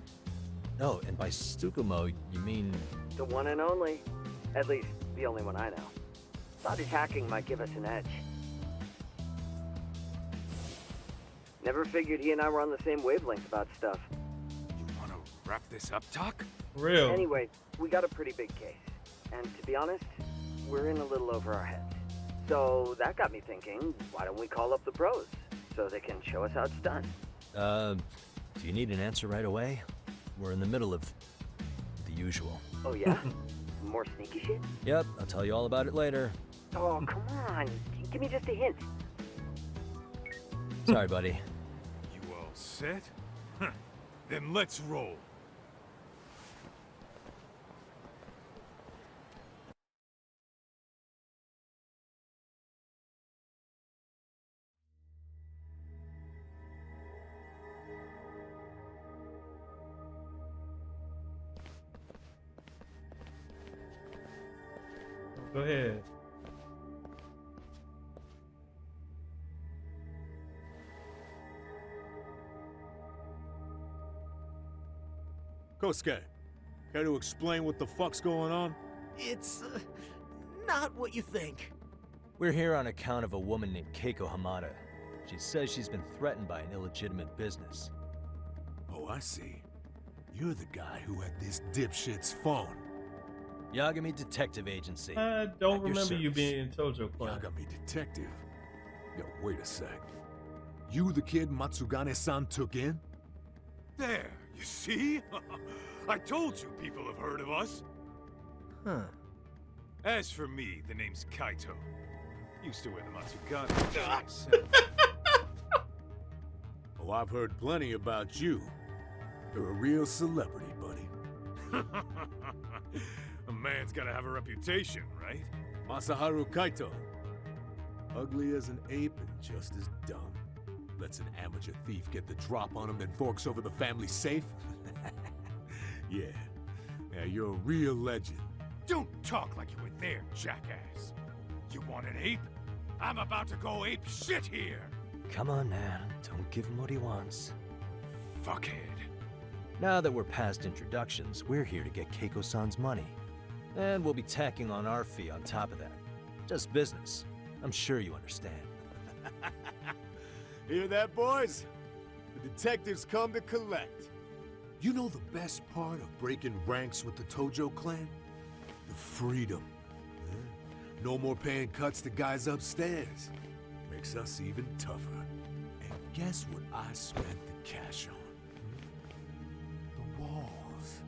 Oh, and by Tsukomo, you mean... The one and only. At least, the only one I know. Thought his hacking might give us an edge. Never figured he and I were on the same wavelength about stuff. You wanna wrap this up, Doc? Real. Anyway, we got a pretty big case. And to be honest, we're in a little over our heads. So that got me thinking, why don't we call up the pros? so they can show us how it's done. Do you need an answer right away? We're in the middle of the usual. Oh yeah? More sneaky shit? Yep, I'll tell you all about it later. Oh, come on. Give me just a hint. Sorry, buddy. You all set? Then let's roll. Go ahead. Kosuke, care to explain what the fuck's going on? It's not what you think. We're here on account of a woman named Keiko Hamada. She says she's been threatened by an illegitimate business. Oh, I see. You're the guy who had this dipshit's phone. Yagami Detective Agency. I don't remember you being in Tojo Clan. Yagami Detective? Yo, wait a sec. You the kid Matsugane-san took in? There, you see? I told you people have heard of us. Huh. As for me, the name's Kaito. Used to wear the Matsugane. Oh, I've heard plenty about you. You're a real celebrity, buddy. A man's gotta have a reputation, right? Masaharu Kaito. Ugly as an ape and just as dumb. Lets an amateur thief get the drop on him, then forks over the family safe? Yeah. Yeah, you're a real legend. Don't talk like you were there, jackass. You want an ape? I'm about to go ape shit here. Come on, man. Don't give him what he wants. Fuckhead. Now that we're past introductions, we're here to get Keiko-san's money. And we'll be tacking on our fee on top of that. Just business. I'm sure you understand. Hear that, boys? The detectives come to collect. You know the best part of breaking ranks with the Tojo clan? The freedom. No more paying cuts to guys upstairs. Makes us even tougher. And guess what I spent the cash on? The walls.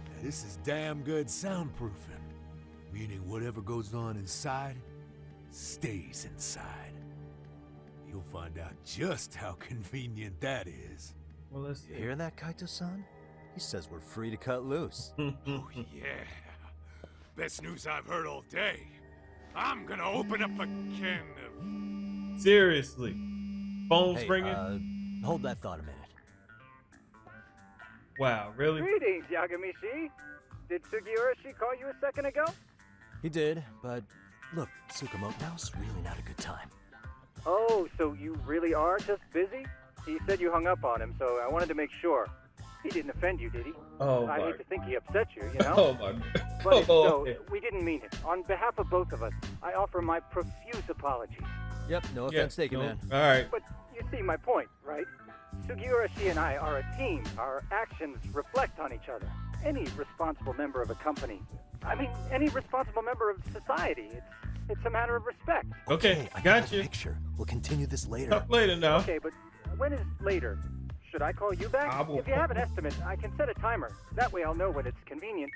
Now, this is damn good soundproofing. Meaning whatever goes on inside, stays inside. You'll find out just how convenient that is. Well, let's You hear that, Kaito-san? He says we're free to cut loose. Oh, yeah. Best news I've heard all day. I'm gonna open up a can of... Seriously. Phone's Hey, ringing? Hold that thought a minute. Wow, really? Greetings, Yagami-shi. Did Sugiura call you a second ago? He did, but look, Tsukomo, now's really not a good time. Oh, so you really are just busy? He said you hung up on him, so I wanted to make sure. He didn't offend you, did he? Oh, I my. hate to think he upset you, you know? Oh, my. But if Oh, so, we didn't mean it. On behalf of both of us, I offer my profuse apologies. Yep, no offense taken, man. All right. But you see my point, right? Sugiura and I are a team. Our actions reflect on each other. Any responsible member of a company, I mean, any responsible member of society, it's a matter of respect. Okay, I got you. Picture. We'll continue this later. Talk later now. Okay, but when is later? Should I call you back? I will If you have an estimate, I can set a timer. That way I'll know when it's convenient.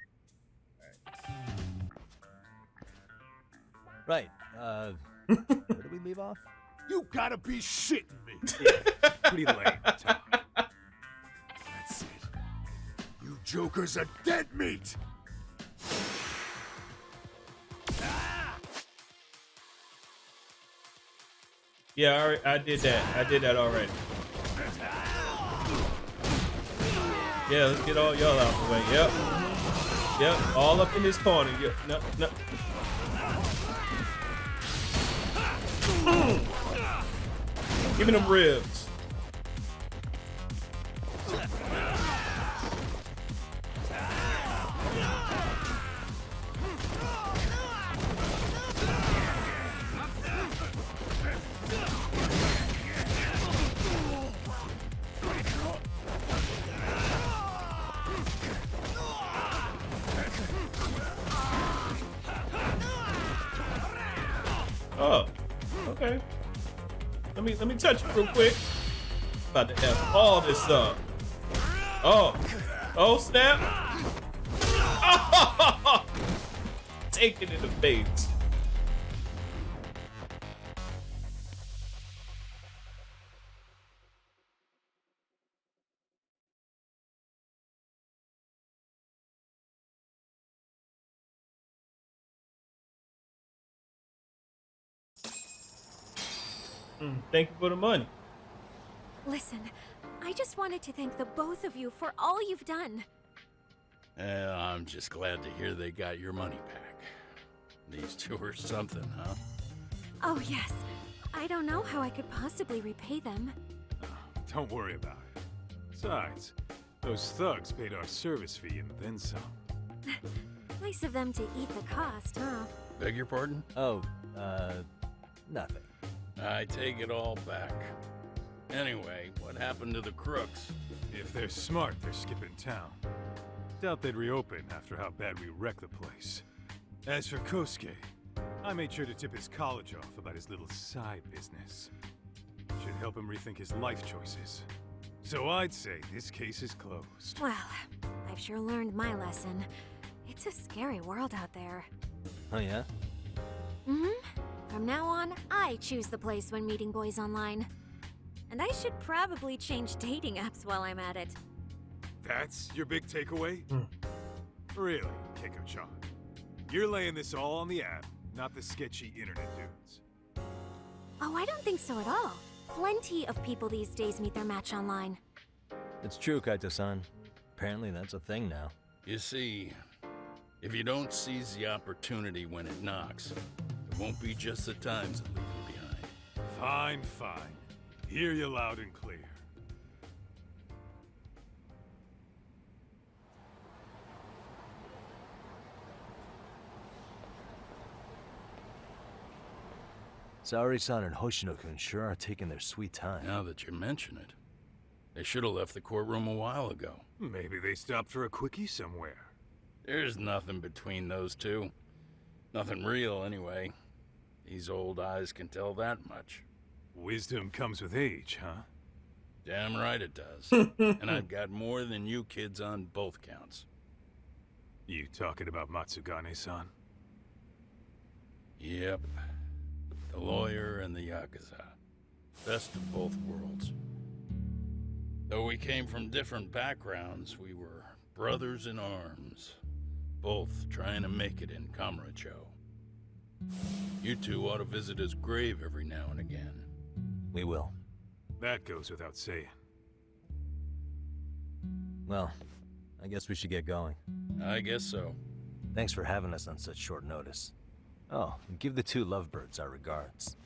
Right, where do we leave off? You gotta be shitting me. Pretty lame, Tom. That's it. You jokers are dead meat. Yeah, all right, I did that. I did that already. Yeah, let's get all y'all out the way. Yep. Yep, all up in this corner. Yep. No, no. Give me them ribs. Oh, okay. Let me touch it real quick. About to F all this up. Oh snap. Take it in the face. Thank you for the money. Listen, I just wanted to thank the both of you for all you've done. I'm just glad to hear they got your money back. These two are something, huh? Oh yes, I don't know how I could possibly repay them. Don't worry about it. Besides, those thugs paid our service fee and then some. Nice of them to eat the cost, huh? Beg your pardon? Oh, nothing. I take it all back. Anyway, what happened to the crooks? If they're smart, they're skipping town. Doubt they'd reopen after how bad we wrecked the place. As for Kosuke, I made sure to tip his college off about his little side business. Should help him rethink his life choices. So I'd say this case is closed. Well, I've sure learned my lesson. It's a scary world out there. Oh yeah? Mm-hmm. From now on, I choose the place when meeting boys online. And I should probably change dating apps while I'm at it. That's your big takeaway? Really, Keiko-chan? You're laying this all on the app, not the sketchy internet dudes. Oh, I don't think so at all. Plenty of people these days meet their match online. It's true, Kaito-san. Apparently that's a thing now. You see, if you don't seize the opportunity when it knocks, it won't be just the times that leave you behind. Fine, fine. Hear you loud and clear. Saori-san and Hoshino-kun sure are taking their sweet time. Now that you mention it, they should have left the courtroom a while ago. Maybe they stopped for a quickie somewhere. There's nothing between those two. Nothing real, anyway. These old eyes can tell that much. Wisdom comes with age, huh? Damn right it does. And I've got more than you kids on both counts. You talking about Matsugane-san? Yep. The lawyer and the Yakuza. Best of both worlds. Though we came from different backgrounds, we were brothers in arms. Both trying to make it in Kamurocho. You two ought to visit his grave every now and again. We will. That goes without saying. Well, I guess we should get going. I guess so. Thanks for having us on such short notice. Oh, and give the two lovebirds our regards.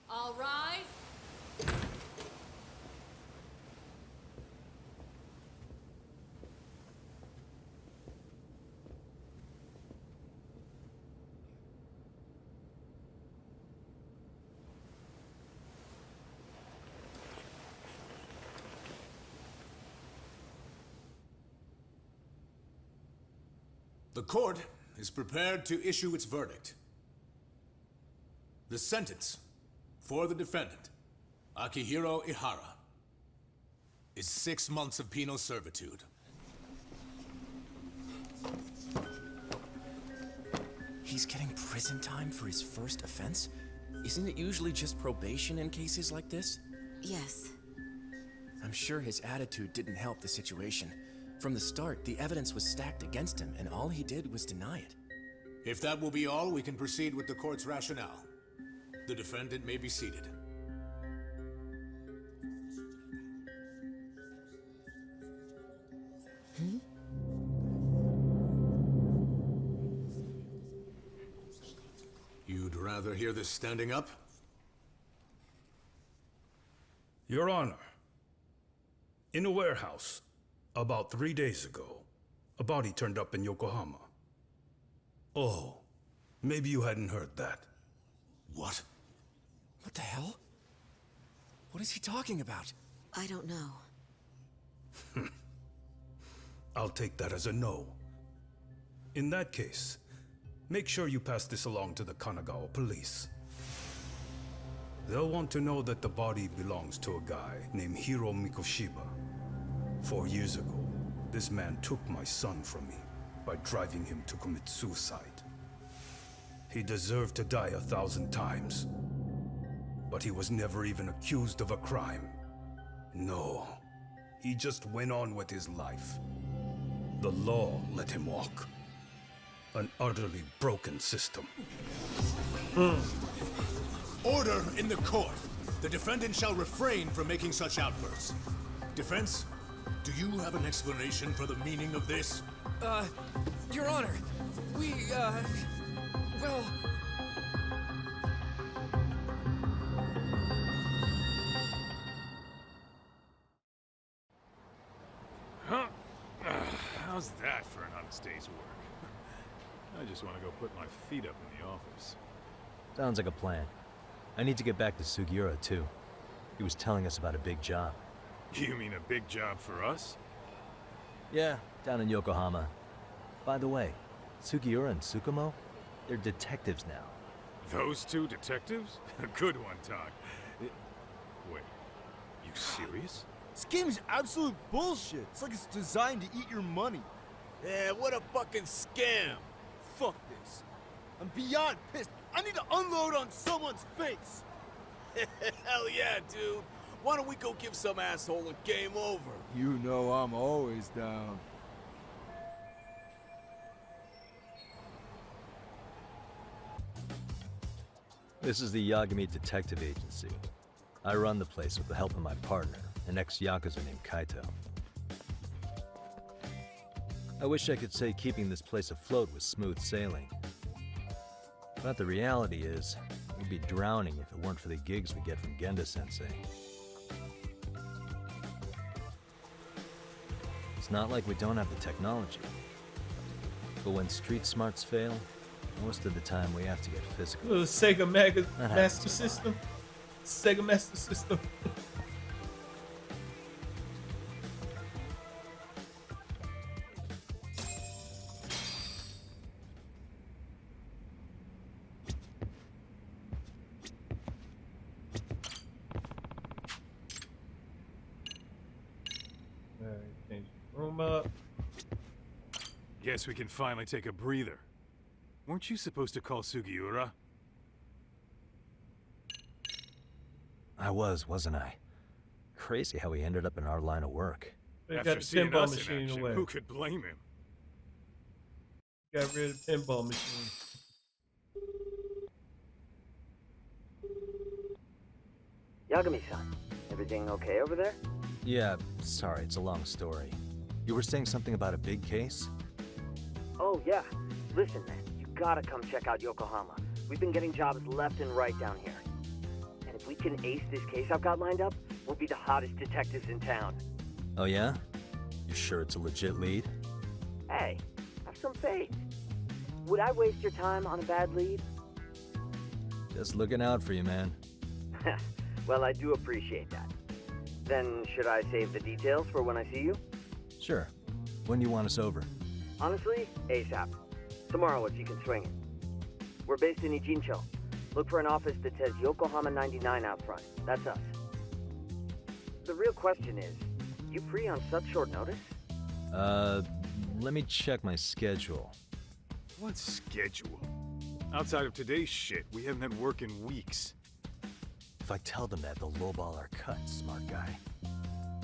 All rise. The court is prepared to issue its verdict. The sentence for the defendant, Akihiro Ihara, is 6 months of penal servitude. He's getting prison time for his first offense? Isn't it usually just probation in cases like this? Yes. I'm sure his attitude didn't help the situation. From the start, the evidence was stacked against him, and all he did was deny it. If that will be all, we can proceed with the court's rationale. The defendant may be seated. You'd rather hear this standing up? Your Honor, in a warehouse, about 3 days ago, a body turned up in Yokohama. Oh, maybe you hadn't heard that. What? What the hell? What is he talking about? I don't know. I'll take that as a no. In that case, make sure you pass this along to the Kanagawa police. They'll want to know that the body belongs to a guy named Hiro Mikoshiba. 4 years ago, this man took my son from me by driving him to commit suicide. He deserved to die 1,000 times, but he was never even accused of a crime. No, he just went on with his life. The law let him walk. An utterly broken system. Order in the court. The defendant shall refrain from making such outbursts. Defense, do you have an explanation for the meaning of this? Your Honor, well... Huh? How's that for an honest day's work? I just want to go put my feet up in the office. Sounds like a plan. I need to get back to Sugiura, too. He was telling us about a big job. You mean a big job for us? Yeah, down in Yokohama. By the way, Sugiura and Tsukomo, they're detectives now. Those two detectives? Good one, Talk. Wait, you serious? This game's absolute bullshit. It's like it's designed to eat your money. Yeah, what a fucking scam. Fuck this. I'm beyond pissed. I need to unload on someone's face. Hell yeah, dude. Why don't we go give some asshole a game over? You know I'm always down. This is the Yagami Detective Agency. I run the place with the help of my partner, an ex-Yakuza named Kaito. I wish I could say keeping this place afloat was smooth sailing. But the reality is, we'd be drowning if it weren't for the gigs we get from Genda-sensei. It's not like we don't have the technology. But when street smarts fail, most of the time we have to get physical. Sega Master System. Sega Master System. Room up. Guess we can finally take a breather. Weren't you supposed to call Sugiura? I wasn't I? Crazy how he ended up in our line of work. They After got the seeing pinball us in machine action, away. who could blame him? Got rid of the pinball machine. Yagami-san, everything okay over there? Yeah, sorry, it's a long story. You were saying something about a big case? Oh, yeah. Listen, man, you gotta come check out Yokohama. We've been getting jobs left and right down here. And if we can ace this case I've got lined up, we'll be the hottest detectives in town. Oh yeah? You sure it's a legit lead? Hey, have some faith. Would I waste your time on a bad lead? Just looking out for you, man. Well, I do appreciate that. Then, should I save the details for when I see you? Sure. When do you want us over? Honestly, ASAP. Tomorrow if you can swing it. We're based in Ijincho. Look for an office that says Yokohama 99 out front. That's us. The real question is, you free on such short notice? Let me check my schedule. What schedule? Outside of today's shit, we haven't had work in weeks. If I tell them that, they'll lowball our cut, smart guy.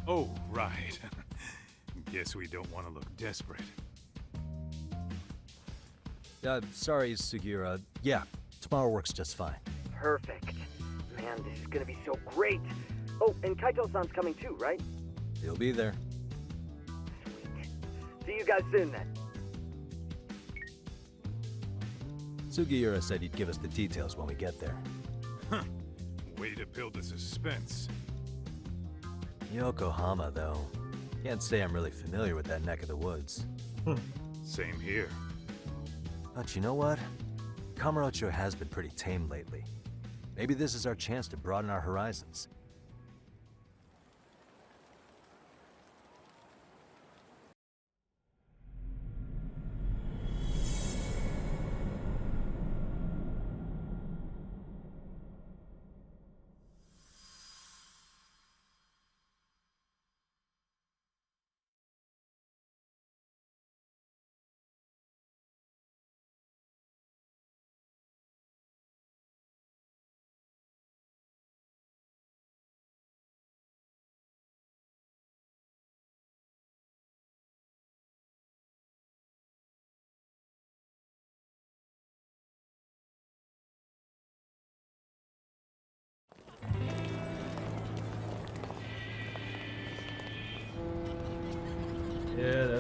Oh, right. Guess we don't want to look desperate. Sorry, Sugiura. Yeah, tomorrow works just fine. Perfect. Man, this is gonna be so great. Oh, and Kaito-san's coming too, right? He'll be there. See you guys soon then. Sugiura said he'd give us the details when we get there. Huh. Way to build the suspense. Yokohama, though. Can't say I'm really familiar with that neck of the woods. Same here. But you know what? Kamurocho has been pretty tame lately. Maybe this is our chance to broaden our horizons.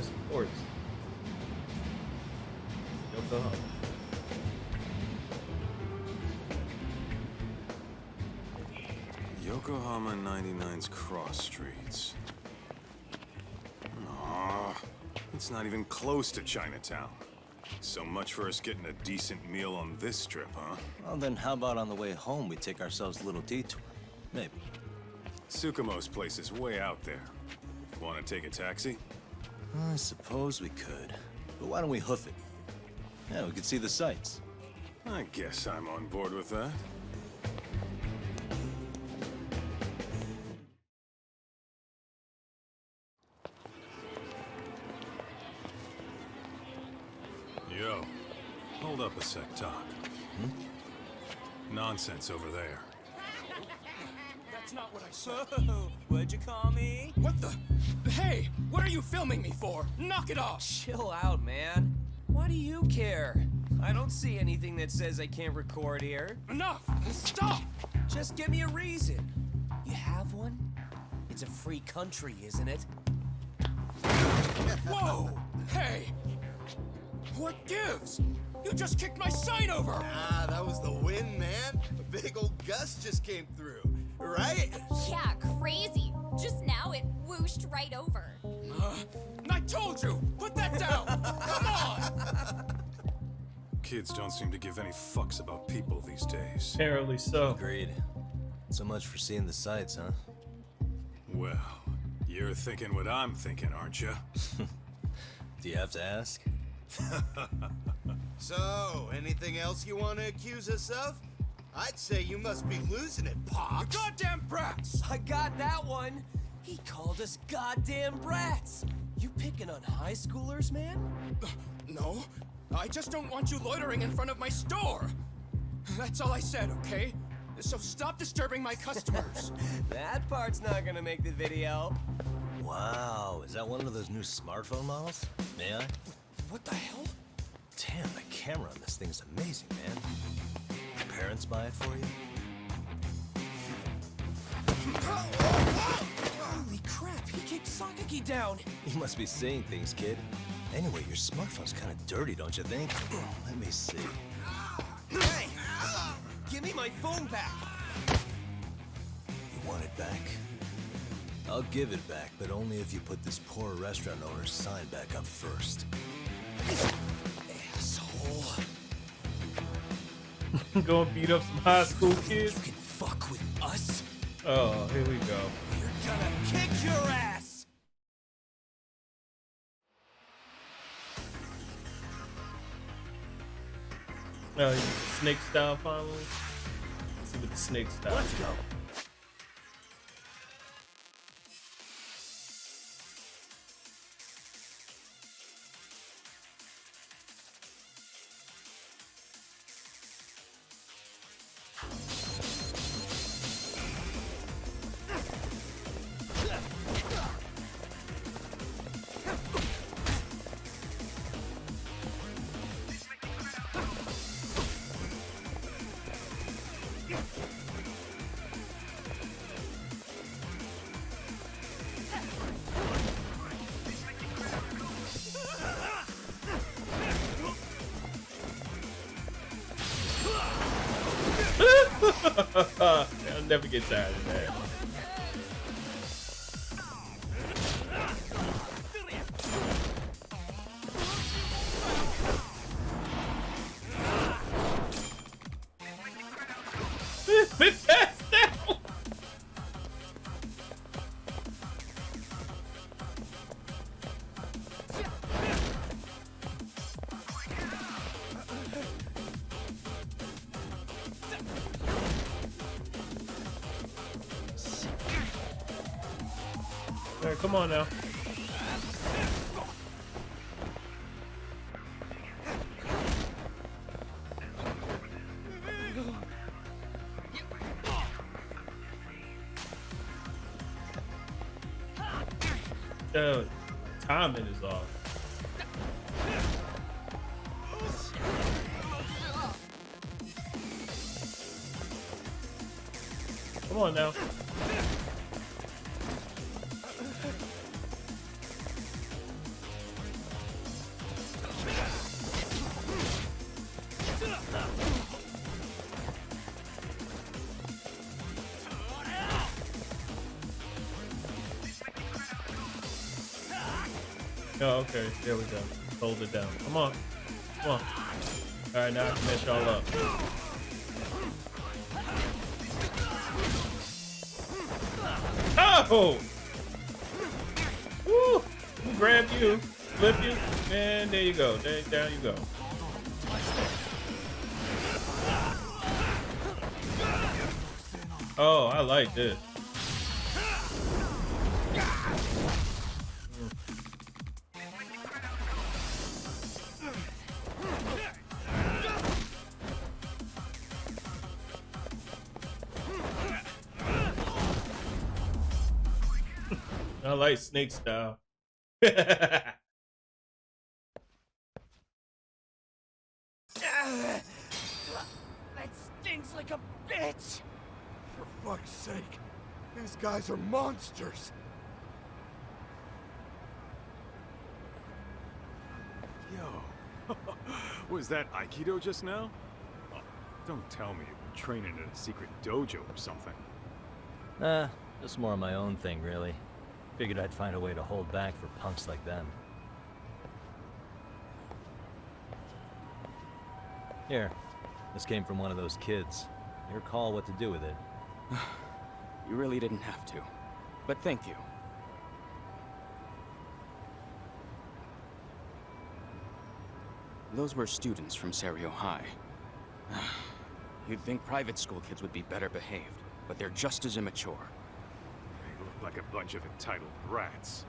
Yes, of course. Yokohama. Yokohama 99's cross streets. Aw, it's not even close to Chinatown. So much for us getting a decent meal on this trip, huh? Well, then how about on the way home we take ourselves a little detour? Maybe. Tsukomo's place is way out there. Want to take a taxi? I suppose we could. But why don't we hoof it? Yeah, we could see the sights. I guess I'm on board with that. Yo, hold up a sec, Doc. Nonsense over there. That's not what I said. What'd you call me? What the? Hey, what are you filming me for? Knock it off! Chill out, man. Why do you care? I don't see anything that says I can't record here. Enough! Stop! Just give me a reason. You have one? It's a free country, isn't it? Whoa! Hey! What gives? You just kicked my sign over! Ah, that was the wind, man. A big old gust just came through, right? Yeah, crazy. Just now it whooshed right over. I told you! Put that down! Come on! Kids don't seem to give any fucks about people these days. Apparently so. Agreed. So much for seeing the sights, huh? Well, you're thinking what I'm thinking, aren't you? Do you have to ask? So, anything else you want to accuse us of? I'd say you must be losing it, Pops. You goddamn brats! I got that one! He called us goddamn brats! You picking on high schoolers, man? No, I just don't want you loitering in front of my store! That's all I said, okay? So stop disturbing my customers. That part's not gonna make the video. Wow, is that one of those new smartphone models? May I? What the hell? Damn, the camera on this thing's amazing, man. Your parents buy it for you? Holy crap, he kicked Sakaki down! You must be seeing things, kid. Anyway, your smartphone's kind of dirty, don't you think? Let me see. Hey! Give me my phone back! You want it back? I'll give it back, but only if you put this poor restaurant owner's sign back up first. Asshole. Go and beat up some high school kids. You can fuck with us? Oh, here we go. You're gonna kick your ass! Oh, snake style finally. Let's see what the snake style. Let's go. I'll never get tired of that. Alright, come on now. Timing is off. Come on now. Oh, okay. There we go. Hold it down. Come on. Come on. All right, now I can mess y'all up. Oh! Woo! Grab you, flip you, and there you go. Down you go. Oh, I like this. I like snake style. That stings like a bitch! For fuck's sake, these guys are monsters! Yo, was that Aikido just now? Oh, don't tell me you've been training at a secret dojo or something. Just more of my own thing, really. Figured I'd find a way to hold back for punks like them. Here, this came from one of those kids. Your call what to do with it. You really didn't have to, but thank you. Those were students from Serio High. You'd think private school kids would be better behaved, but they're just as immature. They look like a bunch of entitled rats.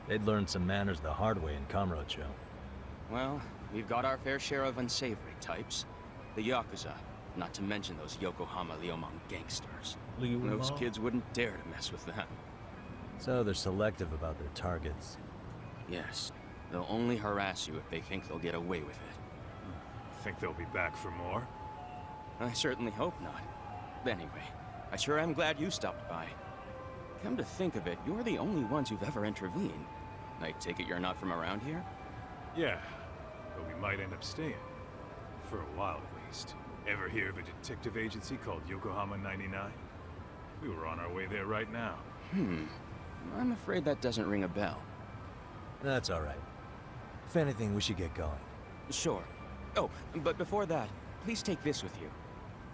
They'd learned some manners the hard way in Kamurocho. Well, we've got our fair share of unsavory types. The Yakuza, not to mention those Yokohama Liumang gangsters. Those kids wouldn't dare to mess with them. So they're selective about their targets. Yes. They'll only harass you if they think they'll get away with it. Think they'll be back for more? I certainly hope not. Anyway, I sure am glad you stopped by. Come to think of it, you're the only ones who've ever intervened. I take it you're not from around here? Yeah, but we might end up staying. For a while at least. Ever hear of a detective agency called Yokohama 99? We were on our way there right now. I'm afraid that doesn't ring a bell. That's all right. If anything, we should get going. Sure. Oh, but before that, please take this with you.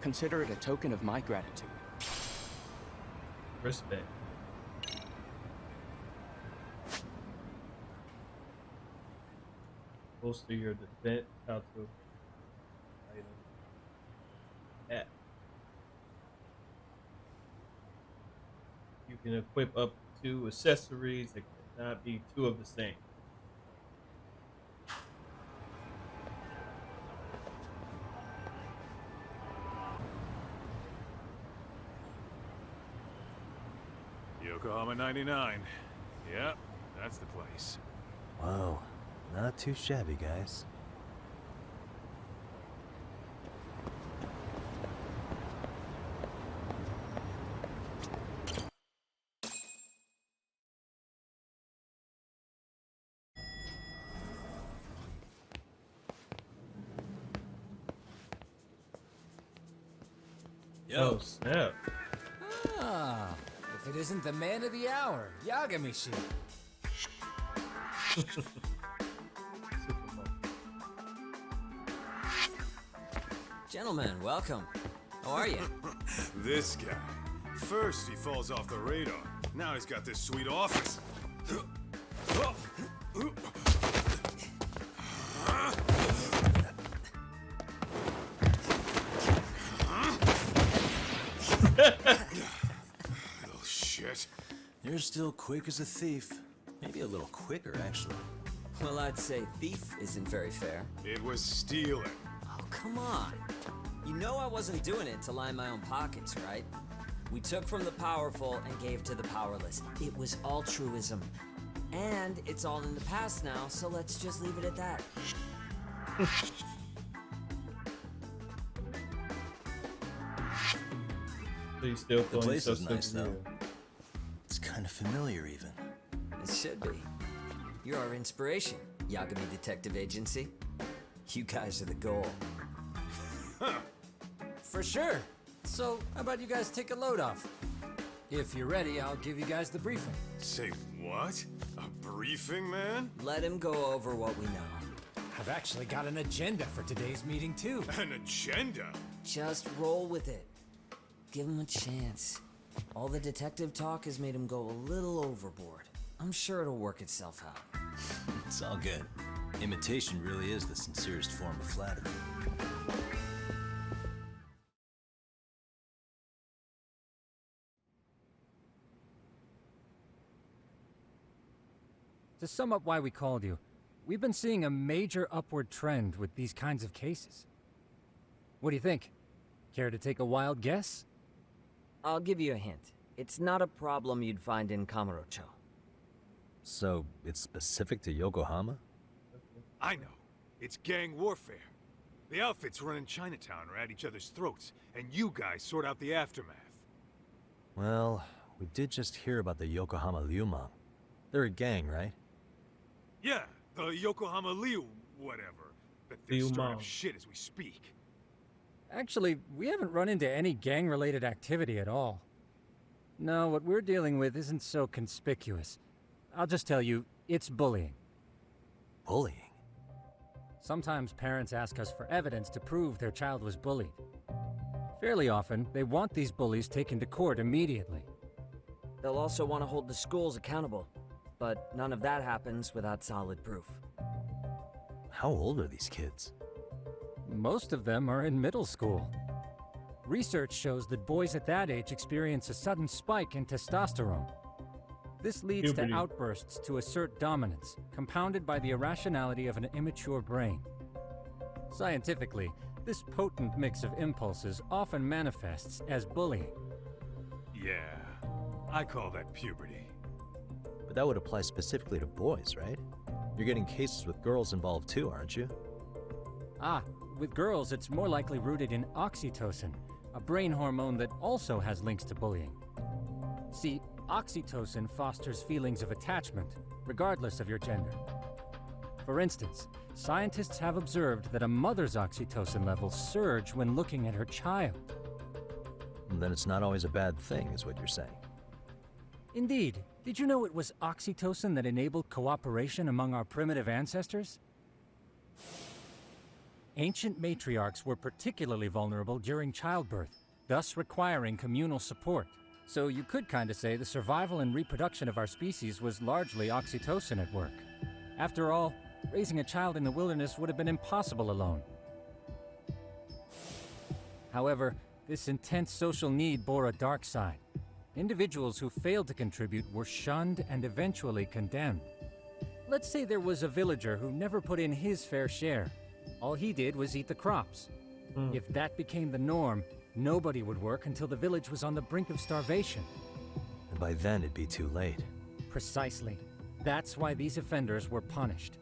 Consider it a token of my gratitude. Respect. Bolster your defense. How to item. At. You can equip up to 2 accessories that cannot be 2 of the same. Yokohama 99. Yep, that's the place. Whoa, not too shabby, guys. Oh, snap. Ah, if it isn't the man of the hour, Yagami-shi. Gentlemen, welcome. How are you? This guy. First he falls off the radar. Now he's got this sweet office. Little shit. You're still quick as a thief. Maybe a little quicker, actually. Well, I'd say thief isn't very fair. It was stealing. Oh, come on. You know I wasn't doing it to line my own pockets, right? We took from the powerful and gave to the powerless. It was altruism. And it's all in the past now, so let's just leave it at that. So you still The place is nice, though. It's kind of familiar, even. It should be. You're our inspiration, Yagami Detective Agency. You guys are the goal. For sure. So, how about you guys take a load off? If you're ready, I'll give you guys the briefing. Say what? A briefing, man? Let him go over what we know. I've actually got an agenda for today's meeting, too. An agenda? Just roll with it. Give him a chance. All the detective talk has made him go a little overboard. I'm sure it'll work itself out. It's all good. Imitation really is the sincerest form of flattery. To sum up why we called you, we've been seeing a major upward trend with these kinds of cases. What do you think? Care to take a wild guess? I'll give you a hint. It's not a problem you'd find in Kamurocho. So, it's specific to Yokohama? I know. It's gang warfare. The outfits running Chinatown are at each other's throats, and you guys sort out the aftermath. Well, we did just hear about the Yokohama Liumang. They're a gang, right? Yeah, the Yokohama Liu whatever. But they're stirring up shit as we speak. Actually, we haven't run into any gang-related activity at all. No, what we're dealing with isn't so conspicuous. I'll just tell you, it's bullying. Bullying? Sometimes parents ask us for evidence to prove their child was bullied. Fairly often, they want these bullies taken to court immediately. They'll also want to hold the schools accountable, but none of that happens without solid proof. How old are these kids? Most of them are in middle school. Research shows that boys at that age experience a sudden spike in testosterone. This leads to outbursts to assert dominance, compounded by the irrationality of an immature brain. Scientifically, this potent mix of impulses often manifests as bullying. Yeah, I call that puberty. But that would apply specifically to boys, right? You're getting cases with girls involved too, aren't you? Ah, with girls it's more likely rooted in oxytocin, a brain hormone that also has links to bullying. See, oxytocin fosters feelings of attachment, regardless of your gender. For instance, scientists have observed that a mother's oxytocin levels surge when looking at her child. Then it's not always a bad thing, is what you're saying. Indeed. Did you know it was oxytocin that enabled cooperation among our primitive ancestors? Ancient matriarchs were particularly vulnerable during childbirth, thus requiring communal support. So you could kinda say the survival and reproduction of our species was largely oxytocin at work. After all, raising a child in the wilderness would have been impossible alone. However, this intense social need bore a dark side. Individuals who failed to contribute were shunned and eventually condemned. Let's say there was a villager who never put in his fair share. All he did was eat the crops. If that became the norm, nobody would work until the village was on the brink of starvation. And by then it'd be too late. Precisely. That's why these offenders were punished.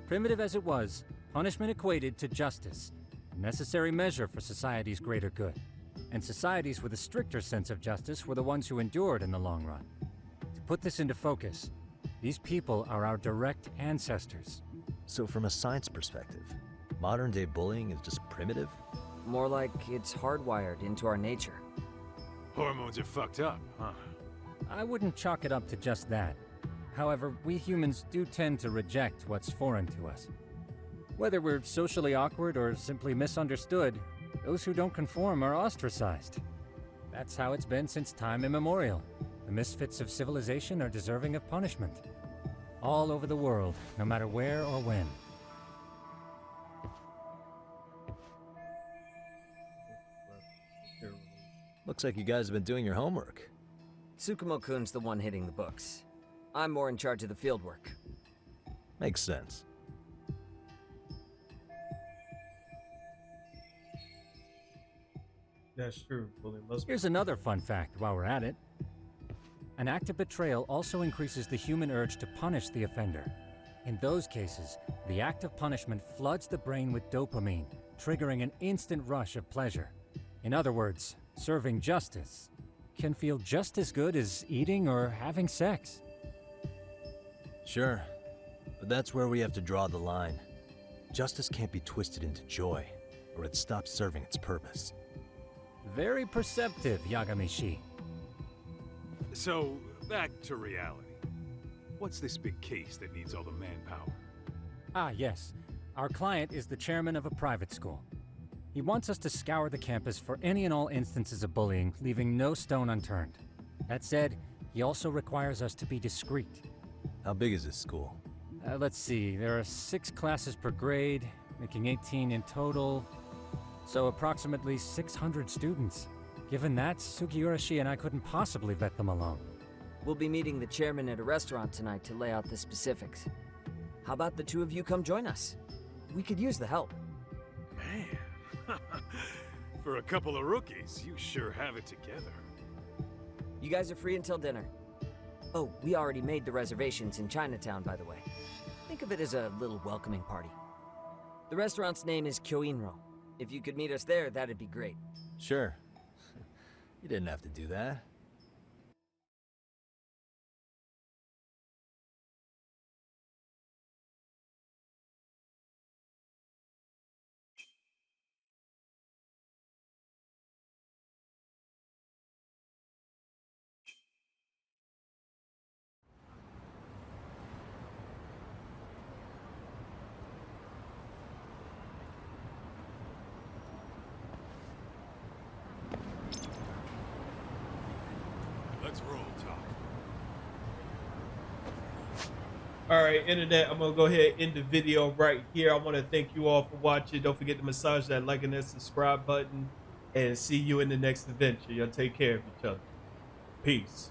Primitive as it was, punishment equated to justice, a necessary measure for society's greater good. And societies with a stricter sense of justice were the ones who endured in the long run. To put this into focus, these people are our direct ancestors. So from a science perspective, modern-day bullying is just primitive? More like it's hardwired into our nature. Hormones are fucked up, huh? I wouldn't chalk it up to just that. However, we humans do tend to reject what's foreign to us. Whether we're socially awkward or simply misunderstood, those who don't conform are ostracized. That's how it's been since time immemorial. The misfits of civilization are deserving of punishment. All over the world, no matter where or when. Looks like you guys have been doing your homework. Tsukomo-kun's the one hitting the books. I'm more in charge of the fieldwork. Makes sense. That's true. Bullying must be. Here's another fun fact while we're at it. An act of betrayal also increases the human urge to punish the offender. In those cases, the act of punishment floods the brain with dopamine, triggering an instant rush of pleasure. In other words, serving justice can feel just as good as eating or having sex. Sure, but that's where we have to draw the line. Justice can't be twisted into joy, or it stops serving its purpose. Very perceptive, Yagami-shi. So, back to reality. What's this big case that needs all the manpower? Ah, yes. Our client is the chairman of a private school. He wants us to scour the campus for any and all instances of bullying, leaving no stone unturned. That said, he also requires us to be discreet. How big is this school? Let's see, there are 6 classes per grade, making 18 in total. So approximately 600 students. Given that, Sugiura and I couldn't possibly vet them alone. We'll be meeting the chairman at a restaurant tonight to lay out the specifics. How about the two of you come join us? We could use the help. Man, for a couple of rookies, you sure have it together. You guys are free until dinner. Oh, we already made the reservations in Chinatown, by the way. Think of it as a little welcoming party. The restaurant's name is Kyoinro. If you could meet us there, that'd be great. Sure. You didn't have to do that. Let's roll, Talk. All right, internet, I'm gonna go ahead and end the video right here. I want to thank you all for watching. Don't forget to massage that like and that subscribe button, and see you in the next adventure. Y'all take care of each other. Peace.